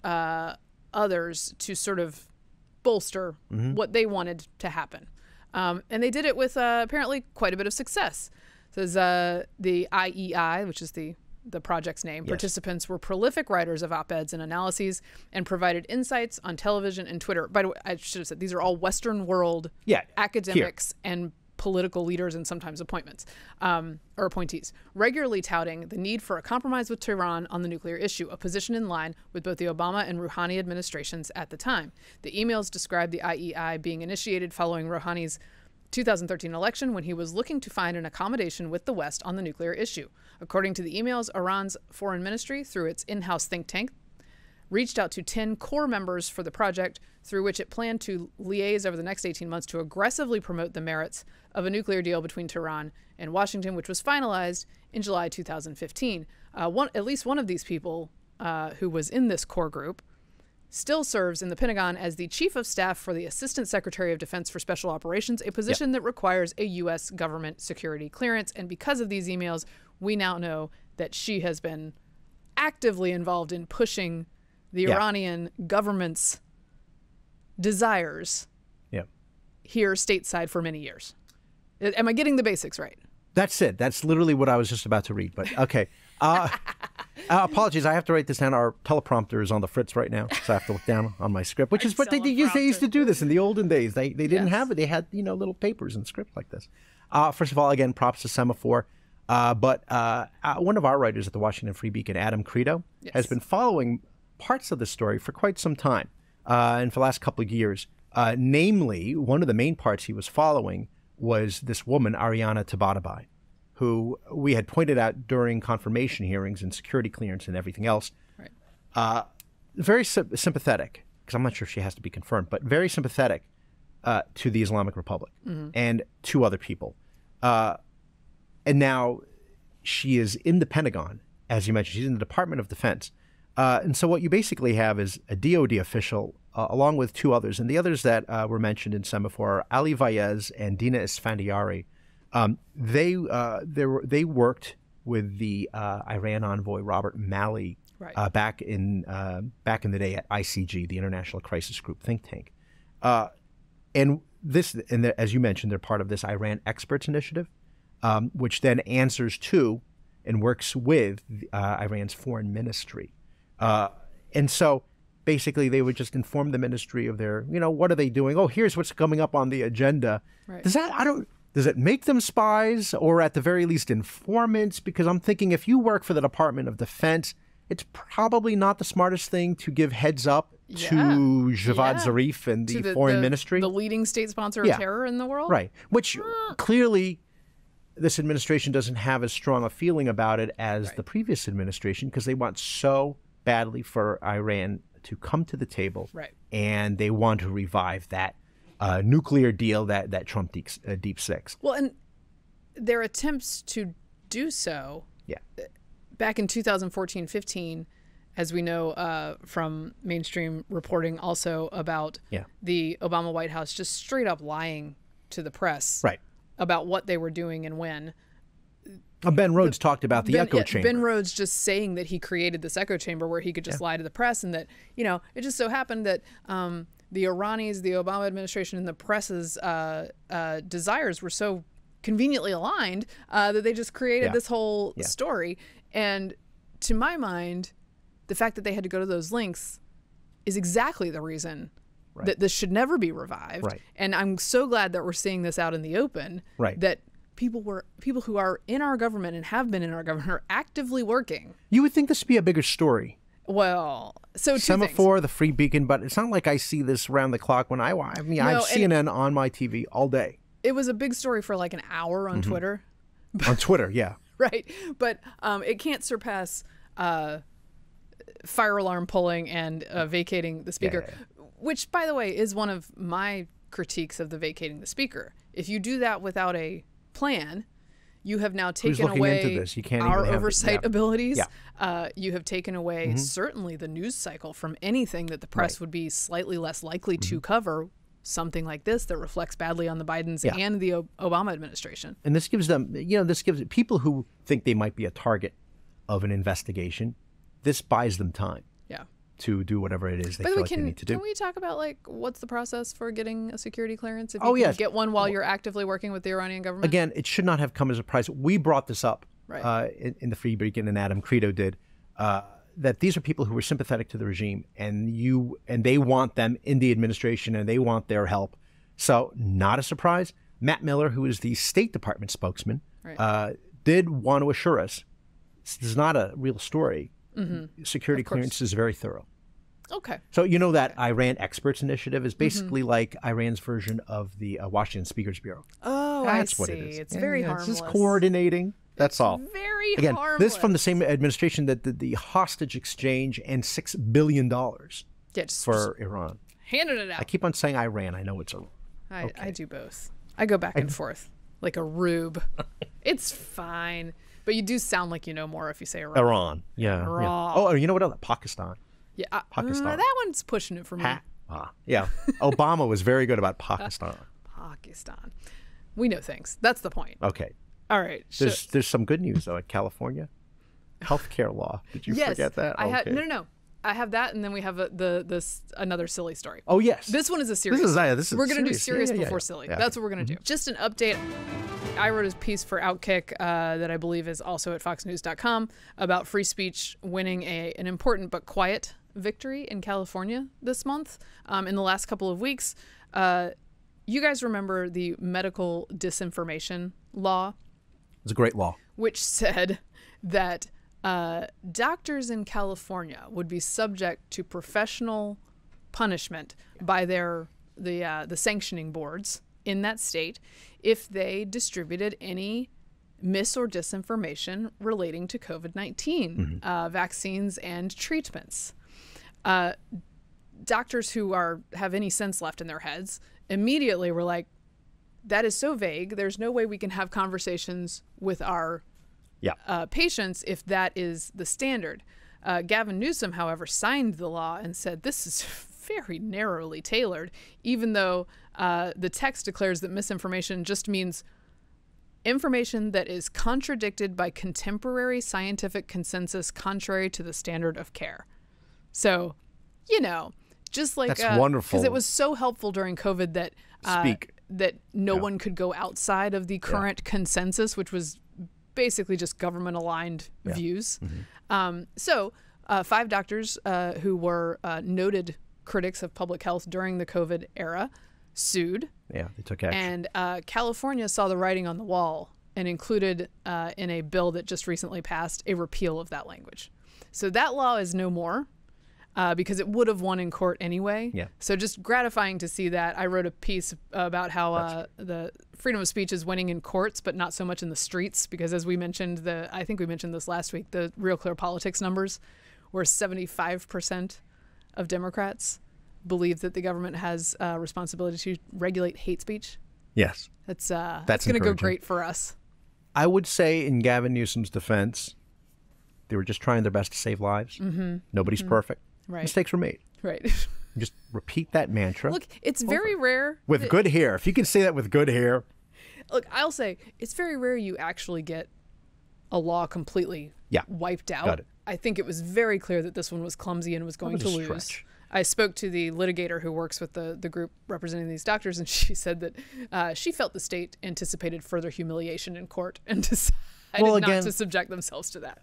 others to sort of bolster what they wanted to happen. And they did it with apparently quite a bit of success. So the IEI, which is the project's name, participants were prolific writers of op-eds and analyses and provided insights on television and Twitter. By the way, I should have said these are all Western world academics and political leaders and sometimes appointments or appointees, regularly touting the need for a compromise with Tehran on the nuclear issue, a position in line with both the Obama and Rouhani administrations at the time. The emails described the IEI being initiated following Rouhani's 2013 election when he was looking to find an accommodation with the West on the nuclear issue. According to the emails, Iran's foreign ministry, through its in-house think tank, reached out to 10 core members for the project, through which it planned to liaise over the next 18 months to aggressively promote the merits of a nuclear deal between Tehran and Washington, which was finalized in July 2015. At least one of these people who was in this core group still serves in the Pentagon as the Chief of Staff for the Assistant Secretary of Defense for Special Operations, a position that requires a U.S. government security clearance. And because of these emails, we now know that she has been actively involved in pushing the Iranian government's desires here stateside for many years. Am I getting the basics right? That's it. That's literally what I was just about to read. But okay. Apologies. I have to write this down. Our teleprompter is on the fritz right now, so I have to look down on my script, which is what they used. They used to do this in the olden days. They didn't have it. They had little papers and script like this. First of all, again, props to Semaphore. But one of our writers at the Washington Free Beacon, Adam Credo, has been following parts of the story for quite some time, and for the last couple of years. Namely, one of the main parts he was following was this woman, Ariana Tabatabai, who we had pointed out during confirmation hearings and security clearance and everything else. Right. Very sympathetic, because I'm not sure if she has to be confirmed, but very sympathetic to the Islamic Republic and to other people. And now she is in the Pentagon, as you mentioned. She's in the Department of Defense. And so what you basically have is a DOD official along with two others. And the others that were mentioned in Semaphore are Ali Vaez and Dina Esfandiari. They worked with the Iran envoy Robert Malley back in the day at ICG, the International Crisis Group think tank. And as you mentioned, they're part of this Iran Experts Initiative, which then answers to and works with Iran's foreign ministry. And so basically they would just inform the ministry of their, what are they doing? Oh, here's what's coming up on the agenda. Right. Does it make them spies or at the very least informants? Because I'm thinking if you work for the Department of Defense, it's probably not the smartest thing to give heads up to Javad Zarif and the foreign ministry. The leading state sponsor of terror in the world? Right. Which clearly this administration doesn't have as strong a feeling about it as the previous administration, because they want so badly for Iran to come to the table, and they want to revive that nuclear deal that Trump deep six. Well, and their attempts to do so back in 2014-15, as we know from mainstream reporting also about the Obama White House just straight up lying to the press about what they were doing and when. Ben Rhodes talked about the echo chamber. Ben Rhodes just saying that he created this echo chamber where he could just lie to the press, and that, it just so happened that the Iranis, the Obama administration, and the press's desires were so conveniently aligned that they just created this whole story. And to my mind, the fact that they had to go to those lengths is exactly the reason that this should never be revived. Right. And I'm so glad that we're seeing this out in the open, that people who are in our government and have been in our government are actively working. You would think this would be a bigger story. Well, so Semaphore, the Free Beacon, but it's not like I see this round the clock when I have CNN on my TV all day. It was a big story for like an hour on Twitter. On Twitter, yeah. Right. But it can't surpass fire alarm pulling and vacating the speaker, which, by the way, is one of my critiques of the vacating the speaker. If you do that without a plan, you have now taken away our oversight abilities. You have taken away certainly the news cycle from anything that the press would be slightly less likely to cover, something like this that reflects badly on the Bidens and the Obama administration. And this gives them, this gives people who think they might be a target of an investigation, this buys them time. To do whatever it is they feel like they need to do. Can we talk about, like, what's the process for getting a security clearance? If you can get one while you're actively working with the Iranian government? Again, it should not have come as a surprise. We brought this up in the Free Beacon, and Adam Credo did, that these are people who were sympathetic to the regime, and they want them in the administration, and they want their help. So not a surprise. Matt Miller, who is the State Department spokesman, did want to assure us this is not a real story. Security clearance is very thorough. Okay. So you know that Iran Experts Initiative is basically like Iran's version of the Washington Speakers Bureau. Oh, that's I what see. it is. It's very harmless. It's just coordinating. That's all. Very Again, harmless. this is from the same administration that did the hostage exchange and $6 billion for Iran. Handing it out. I keep on saying Iran. I know it's Iran. I do both. I go back and forth like a rube. It's fine. But you do sound like you know more if you say Iran. Iran. Yeah. Iran. Oh, you know what else? Pakistan. Yeah. Pakistan. That one's pushing it for me. Yeah. Obama was very good about Pakistan. Pakistan. We know things. That's the point. Okay. All right. There's some good news, though, at California. Healthcare law. Did you forget that? No. I have that, and then we have another silly story. Oh, yes. This one is a serious. We're going to do serious before silly. That's what we're going to do. Just an update. I wrote a piece for Outkick that I believe is also at foxnews.com about free speech winning an important but quiet victory in California this month. In the last couple of weeks, you guys remember the medical disinformation law? It's a great law. Which said that doctors in California would be subject to professional punishment by the sanctioning boards in that state if they distributed any mis or disinformation relating to COVID-19 vaccines and treatments. Doctors who have any sense left in their heads immediately were like, that is so vague. There's no way we can have conversations with our patients if that is the standard. Gavin Newsom, however, signed the law and said this is very narrowly tailored, even though the text declares that misinformation just means information that is contradicted by contemporary scientific consensus contrary to the standard of care. So, just like that's wonderful, because it was so helpful during COVID that that no one could go outside of the current consensus, which was basically just government-aligned views. So 5 doctors who were noted critics of public health during the COVID era sued. Yeah, they took action. And California saw the writing on the wall and included in a bill that just recently passed a repeal of that language. So that law is no more because it would have won in court anyway. Yeah. So just gratifying to see that. I wrote a piece about how the freedom of speech is winning in courts, but not so much in the streets, because as we mentioned, I think we mentioned this last week, the Real Clear Politics numbers, where 75% of Democrats believe that the government has a responsibility to regulate hate speech. Yes. That's going to go great for us. I would say in Gavin Newsom's defense, they were just trying their best to save lives. Nobody's perfect. Right. Mistakes were made. Right. Just repeat that mantra. Look, it's very rare. With good hair. If you can say that with good hair. Look, I'll say it's very rare you actually get a law completely wiped out. Got it. I think it was very clear that this one was clumsy and was going to lose. Stretch. I spoke to the litigator who works with the group representing these doctors, and she said that she felt the state anticipated further humiliation in court and decided not to subject themselves to that.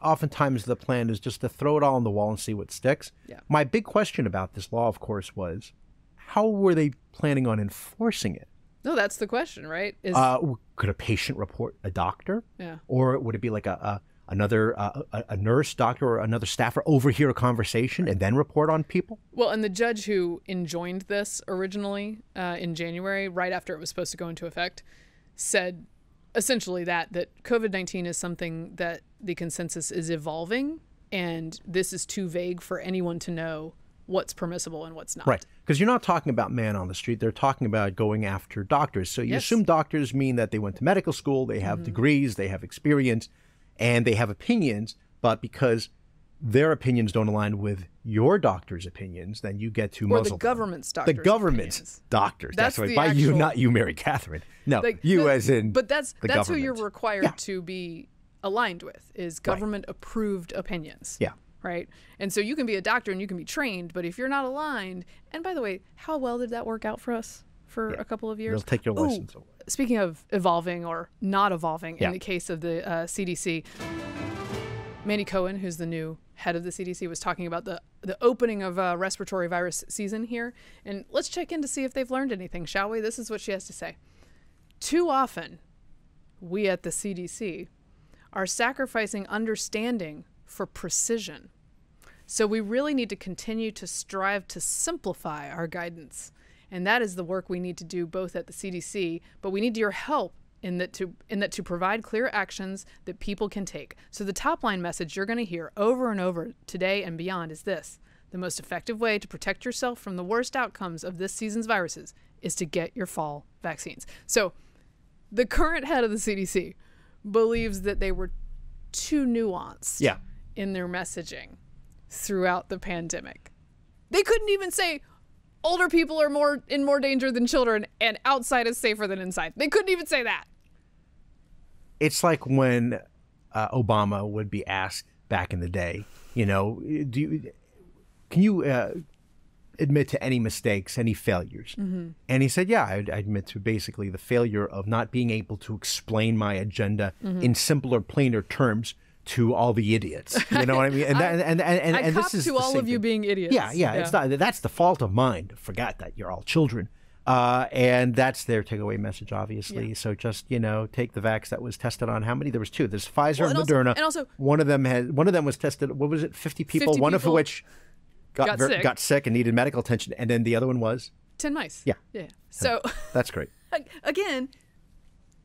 Oftentimes the plan is just to throw it all on the wall and see what sticks. Yeah. My big question about this law, of course, was how were they planning on enforcing it? No, that's the question, right? Could a patient report a doctor? Yeah. Or would it be like a nurse, doctor, or another staffer overhear a conversation and then report on people? Well, and the judge who enjoined this originally in January, right after it was supposed to go into effect, said essentially that COVID-19 is something that the consensus is evolving and this is too vague for anyone to know what's permissible and what's not. Right. Because you're not talking about man on the street. They're talking about going after doctors. So you assume doctors mean that they went to medical school, they have degrees, they have experience, and they have opinions. But because their opinions don't align with your doctor's opinions, then you get to muzzle the government's doctors. The government's opinions. Doctors. That's right. the By you, actual- not you, Mary Katharine. No, you as in But that's the who you're government. required to be aligned with, is government-approved opinions. Yeah. Right? And so you can be a doctor and you can be trained, but if you're not aligned, and by the way, how well did that work out for us for a couple of years? They'll take your license away. Speaking of evolving or not evolving, Yeah. in the case of the CDC, Mandy Cohen, who's the new head of the CDC, was talking about the opening of respiratory virus season here. And let's check in to see if they've learned anything, shall we? This is what she has to say. Too often, we at the CDC are sacrificing understanding for precision. So we really need to continue to strive to simplify our guidance. And that is the work we need to do both at the CDC, but we need your help in that to provide clear actions that people can take. So the top line message you're going to hear over and over today and beyond is this: the most effective way to protect yourself from the worst outcomes of this season's viruses is to get your fall vaccines. So the current head of the CDC believes that they were too nuanced in their messaging throughout the pandemic. They couldn't even say older people are in more danger than children and outside is safer than inside. They couldn't even say that. It's like when Obama would be asked back in the day, can you admit to any mistakes, any failures? And he said, yeah, I admit to basically the failure of not being able to explain my agenda in simpler, plainer terms to all the idiots. You know what I mean? And this is to all of you being idiots. Yeah. It's not, that's the fault of mine. Forgot that you're all children. And that's their takeaway message, obviously. Yeah. So just, take the vax that was tested on how many? There was two. There's Pfizer and also- Moderna. and also- one of them was tested, what was it, 50 people, 50 one of people which got sick and needed medical attention. And then the other one was? 10 mice. Yeah. So That's great. again,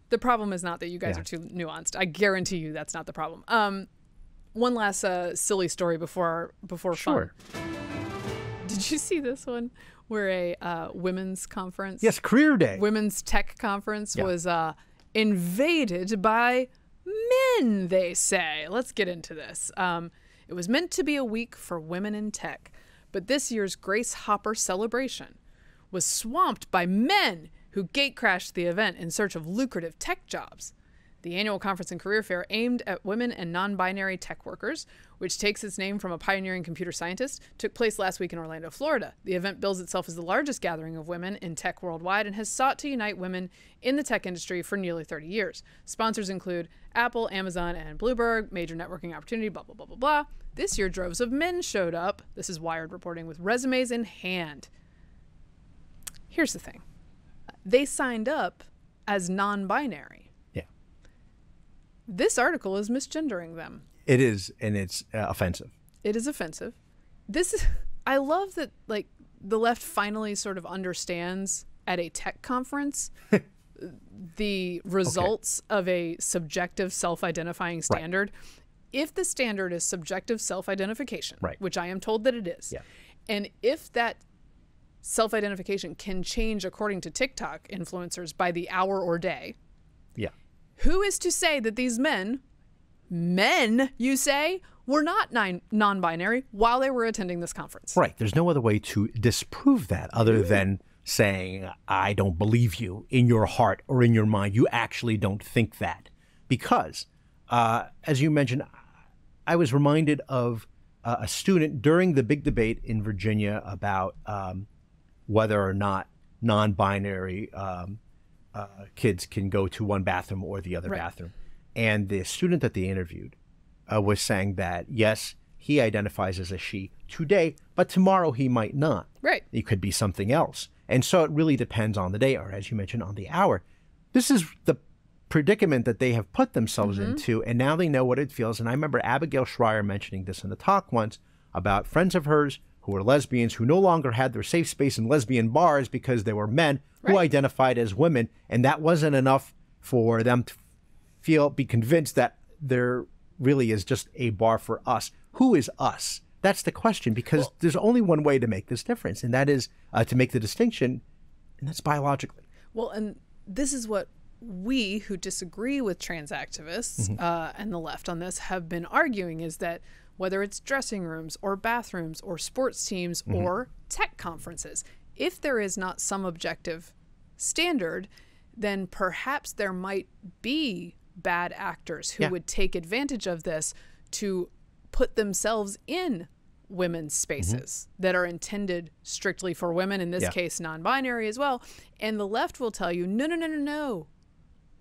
the problem is not that you guys are too nuanced. I guarantee you that's not the problem. One last silly story before Sure. fun. Did you see this one where a women's conference? Yes, Career Day. Women's tech conference was invaded by men, they say. Let's get into this. It was meant to be a week for women in tech, but this year's Grace Hopper celebration was swamped by men who gatecrashed the event in search of lucrative tech jobs. The annual conference and career fair aimed at women and non-binary tech workers, which takes its name from a pioneering computer scientist, took place last week in Orlando, Florida. The event bills itself as the largest gathering of women in tech worldwide and has sought to unite women in the tech industry for nearly 30 years. Sponsors include Apple, Amazon, and Bloomberg, major networking opportunity, blah, blah, blah, blah, blah. This year, droves of men showed up, this is Wired reporting, with resumes in hand. Here's the thing. They signed up as non-binary. Yeah. This article is misgendering them. It is, and it's offensive. It is offensive. I love that, like, the left finally sort of understands at a tech conference the results of a subjective self-identifying standard. Right. If the standard is subjective self-identification, which I am told that it is, and if that self-identification can change according to TikTok influencers by the hour or day, who is to say that these men, you say, were not non-binary while they were attending this conference? Right. There's no other way to disprove that other than saying, I don't believe you in your heart or in your mind. You actually don't think that. Because, as you mentioned, I was reminded of a student during the big debate in Virginia about whether or not non-binary kids can go to one bathroom or the other bathroom. And the student that they interviewed was saying that, yes, he identifies as a she today, but tomorrow he might not. Right. It could be something else. And so it really depends on the day, or as you mentioned, on the hour. This is the predicament that they have put themselves into, and now they know what it feels. And I remember Abigail Schreier mentioning this in the talk once about friends of hers who were lesbians who no longer had their safe space in lesbian bars because they were men who identified as women, and that wasn't enough for them to be convinced that there really is just a bar for us. who is us? That's the question, because there's only one way to make this difference, and that is to make the distinction, and that's biologically. Well, and this is what we who disagree with trans activists and the left on this have been arguing, is that whether it's dressing rooms or bathrooms or sports teams or tech conferences, if there is not some objective standard, then perhaps there might be bad actors who would take advantage of this to put themselves in women's spaces that are intended strictly for women, in this case non-binary as well. And the left will tell you, no, no, no, no, no.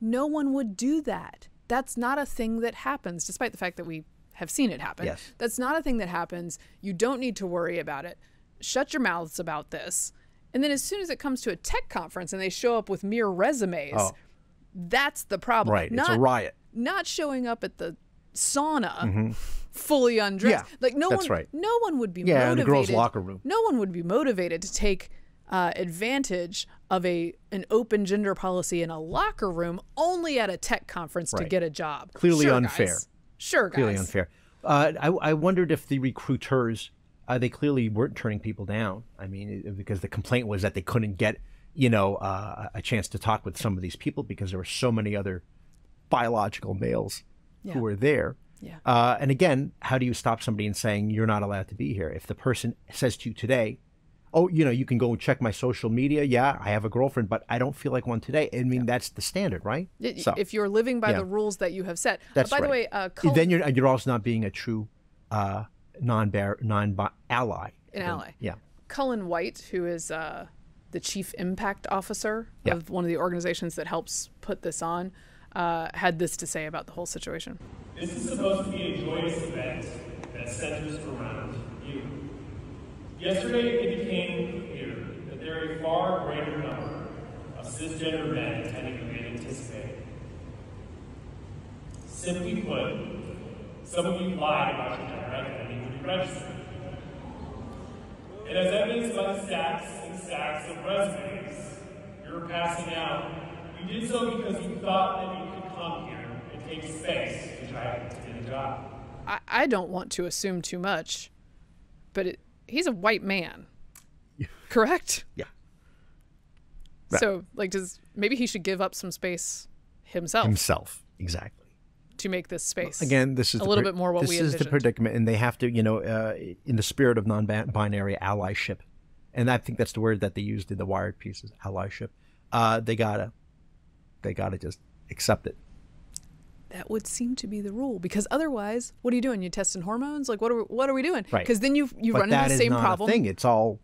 No one would do that. That's not a thing that happens, despite the fact that we have seen it happen. Yes. That's not a thing that happens. You don't need to worry about it. Shut your mouths about this. And then as soon as it comes to a tech conference and they show up with mere resumes, that's the problem. Right, it's a riot. Not showing up at the sauna fully undressed. Like no one would be motivated. In the girls' locker room. No one would be motivated to take advantage of an open gender policy in a locker room only at a tech conference to get a job. Clearly sure, unfair. Guys. Sure, guys. Clearly unfair. I wondered if the recruiters, they clearly weren't turning people down. I mean, because the complaint was that they couldn't get, a chance to talk with some of these people because there were so many other biological males who were there. Yeah. And again, how do you stop somebody in saying you're not allowed to be here? If the person says to you today, oh, you can go and check my social media. Yeah, I have a girlfriend, but I don't feel like one today. I mean, that's the standard, right? So, if you're living by the rules that you have set. That's by the way, then you're also not being a true ally. An ally. Yeah. Cullen White, who is the chief impact officer of one of the organizations that helps put this on, had this to say about the whole situation. This is supposed to be a joyous event that centers around you. Yesterday, it became clear that there are a far greater number of cisgender men attending than we had anticipated. Simply put, some of you lied about your gender identity when you registered. And as evidenced by the stacks and stacks of resumes you were passing out, you did so because you thought that you could come here and take space to try to get a job. I don't want to assume too much, but he's a white man, correct? Yeah. So, maybe he should give up some space himself. Himself, exactly. To make this space. Again, this is a little bit more what we envisioned. This is the predicament, and they have to, in the spirit of non-binary allyship, and I think that's the word that they used in the Wired pieces, allyship. They gotta just accept it. That would seem to be the rule, because otherwise, what are you doing? You testing hormones? Like, what are we doing? Right. Because then you run into the same problem. But that is not a thing. It's all,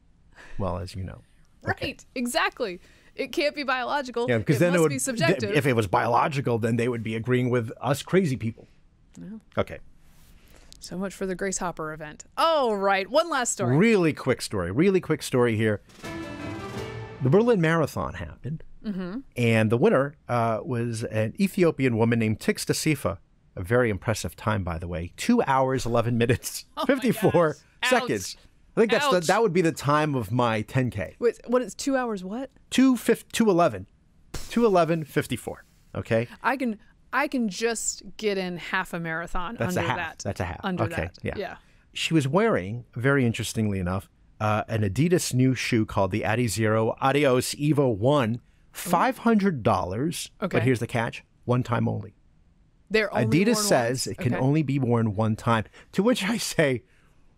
well, as you know. Okay. Right. Exactly. It can't be biological. Yeah, because then it must be subjective. If it was biological, then they would be agreeing with us crazy people. Yeah. Okay. So much for the Grace Hopper event. Oh, right. One last story. Really quick story here. The Berlin Marathon happened, and the winner was an Ethiopian woman named Tigsta Sifa. A very impressive time, by the way. 2 hours, 11 minutes, 54 seconds. I think that would be the time of my 10K. Wait, what is 2 hours what? 2:11. 2:11:54. Okay? I can just get in half a marathon That's under a half. that. That's a half. Under okay. that. Yeah. She was wearing, very interestingly enough, an Adidas new shoe called the Adizero Adios Evo 1, $500. Okay. But here's the catch: one time only. They're only Adidas worn says once. it can only be worn one time. To which I say,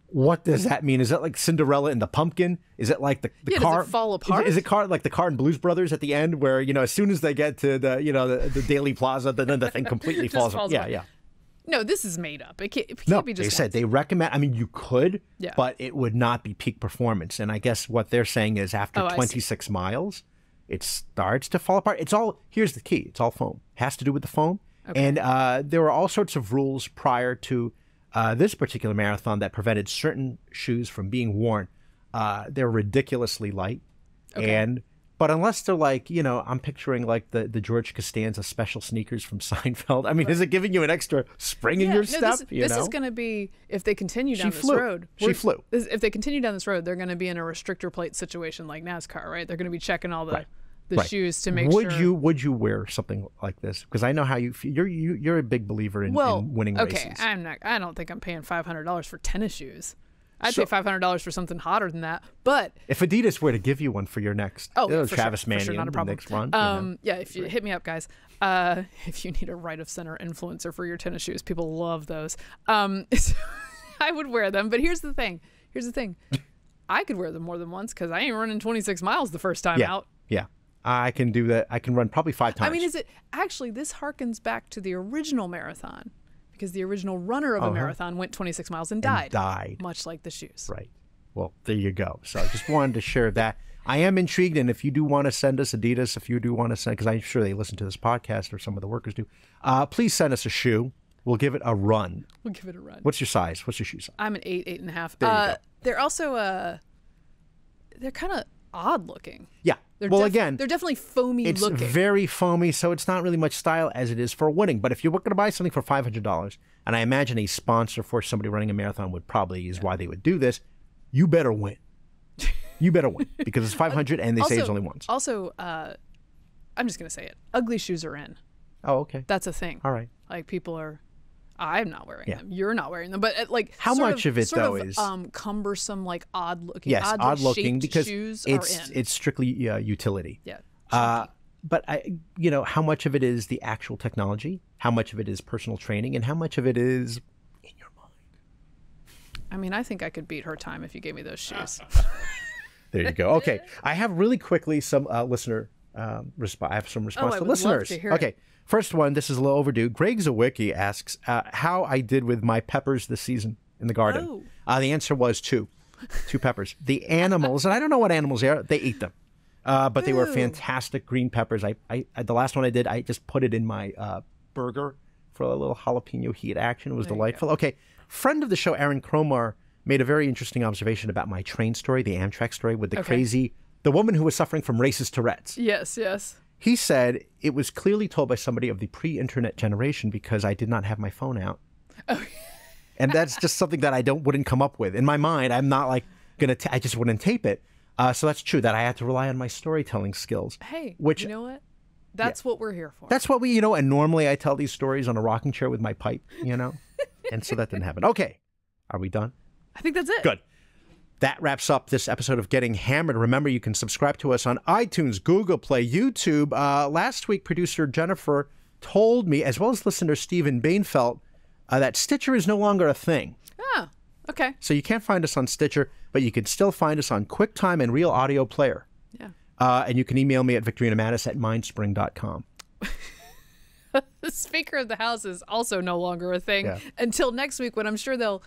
what does that mean? Is that like Cinderella and the Pumpkin? Is it like the car? Does it fall apart? Is it like the car in Blues Brothers at the end, where as soon as they get to the Daily Plaza, then the thing completely falls apart? Yeah. No, this is made up. It can't be just. They said they recommend. I mean, you could, but it would not be peak performance. And I guess what they're saying is after 26 miles, it starts to fall apart. It's all. Here's the key. It's all foam. It has to do with the foam. Okay. And there were all sorts of rules prior to this particular marathon that prevented certain shoes from being worn. They're ridiculously light. Okay. But unless they're like, I'm picturing like the George Costanza special sneakers from Seinfeld. I mean, is it giving you an extra spring in your step? This is going to be, if they continue down this road. She flew. If they continue down this road, they're going to be in a restrictor plate situation like NASCAR, right? They're going to be checking all the the shoes to make sure. Would you wear something like this? Because I know how you feel. You're a big believer in winning races. Okay, I don't think I'm paying $500 for tennis shoes. I'd pay $500 for something hotter than that. But if Adidas were to give you one for your next Travis Mannion, not a problem. Next run, yeah, if you hit me up, guys. If you need a right of center influencer for your tennis shoes, people love those. I would wear them. But here's the thing. I could wear them more than once because I ain't running 26 miles the first time out. Yeah. I can do that. I can run probably 5 times. I mean, this harkens back to the original marathon, because the original runner of a marathon went 26 miles and died. Much like the shoes. Right. Well, there you go. So I just wanted to share that. I am intrigued, and if you do want to send us Adidas, if you do want to send, because I'm sure they listen to this podcast, or some of the workers do, please send us a shoe. We'll give it a run. What's your size? What's your shoe size? I'm an 8.5. There you go. They're also they're kind of odd looking. Yeah. Again, they're definitely foamy looking. It's very foamy, so it's not really much style as it is for winning. But if you're going to buy something for $500, and I imagine a sponsor for somebody running a marathon would probably is why they would do this, you better win. You better win, because it's $500 and they say it's only once. Also, I'm just going to say it. Ugly shoes are in. Oh, okay. That's a thing. All right. Like, people are... I'm not wearing them. You're not wearing them. But like, how much of it though is cumbersome, like odd looking? Yes, odd looking because shoes it's strictly utility. Yeah. But how much of it is the actual technology? How much of it is personal training? And how much of it is in your mind? I mean, I think I could beat her time if you gave me those shoes. There you go. Okay, I have really quickly some listener response. I have some response to listeners. Love to hear it. First one, this is a little overdue. Greg Zawicki asks how I did with my peppers this season in the garden. The answer was 2 peppers. The animals, and I don't know what animals they are, they ate them. But they were fantastic green peppers. I the last one I did, I just put it in my burger for a little jalapeno heat action. It was delightful. Okay, friend of the show, Aaron Cromar, made a very interesting observation about my train story, the Amtrak story, with the woman who was suffering from racist Tourette's. Yes. He said it was clearly told by somebody of the pre-internet generation because I did not have my phone out. And that's just something that I wouldn't come up with. In my mind, I'm not like I just wouldn't tape it. So that's true that I had to rely on my storytelling skills. Hey, which, you know what? That's what we're here for. That's what we, and normally I tell these stories on a rocking chair with my pipe, and so that didn't happen. Okay. Are we done? I think that's it. Good. That wraps up this episode of Getting Hammered. Remember, you can subscribe to us on iTunes, Google Play, YouTube. Last week, producer Jennifer told me, as well as listener Stephen Bainfeld, that Stitcher is no longer a thing. Oh, okay. So you can't find us on Stitcher, but you can still find us on QuickTime and Real Audio Player. Yeah. And you can email me at victorinomatis@mindspring.com. The Speaker of the House is also no longer a thing until next week, when I'm sure they'll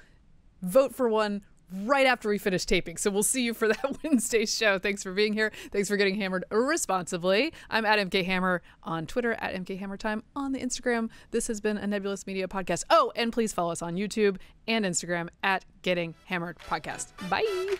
vote for one right after we finish taping. So we'll see you for that Wednesday show. Thanks for being here. Thanks for getting hammered responsibly. I'm at MK Hammer on Twitter, at MK Hammer Time on the Instagram. This has been a Nebulous Media podcast. Oh, and please follow us on YouTube and Instagram at Getting Hammered Podcast. Bye.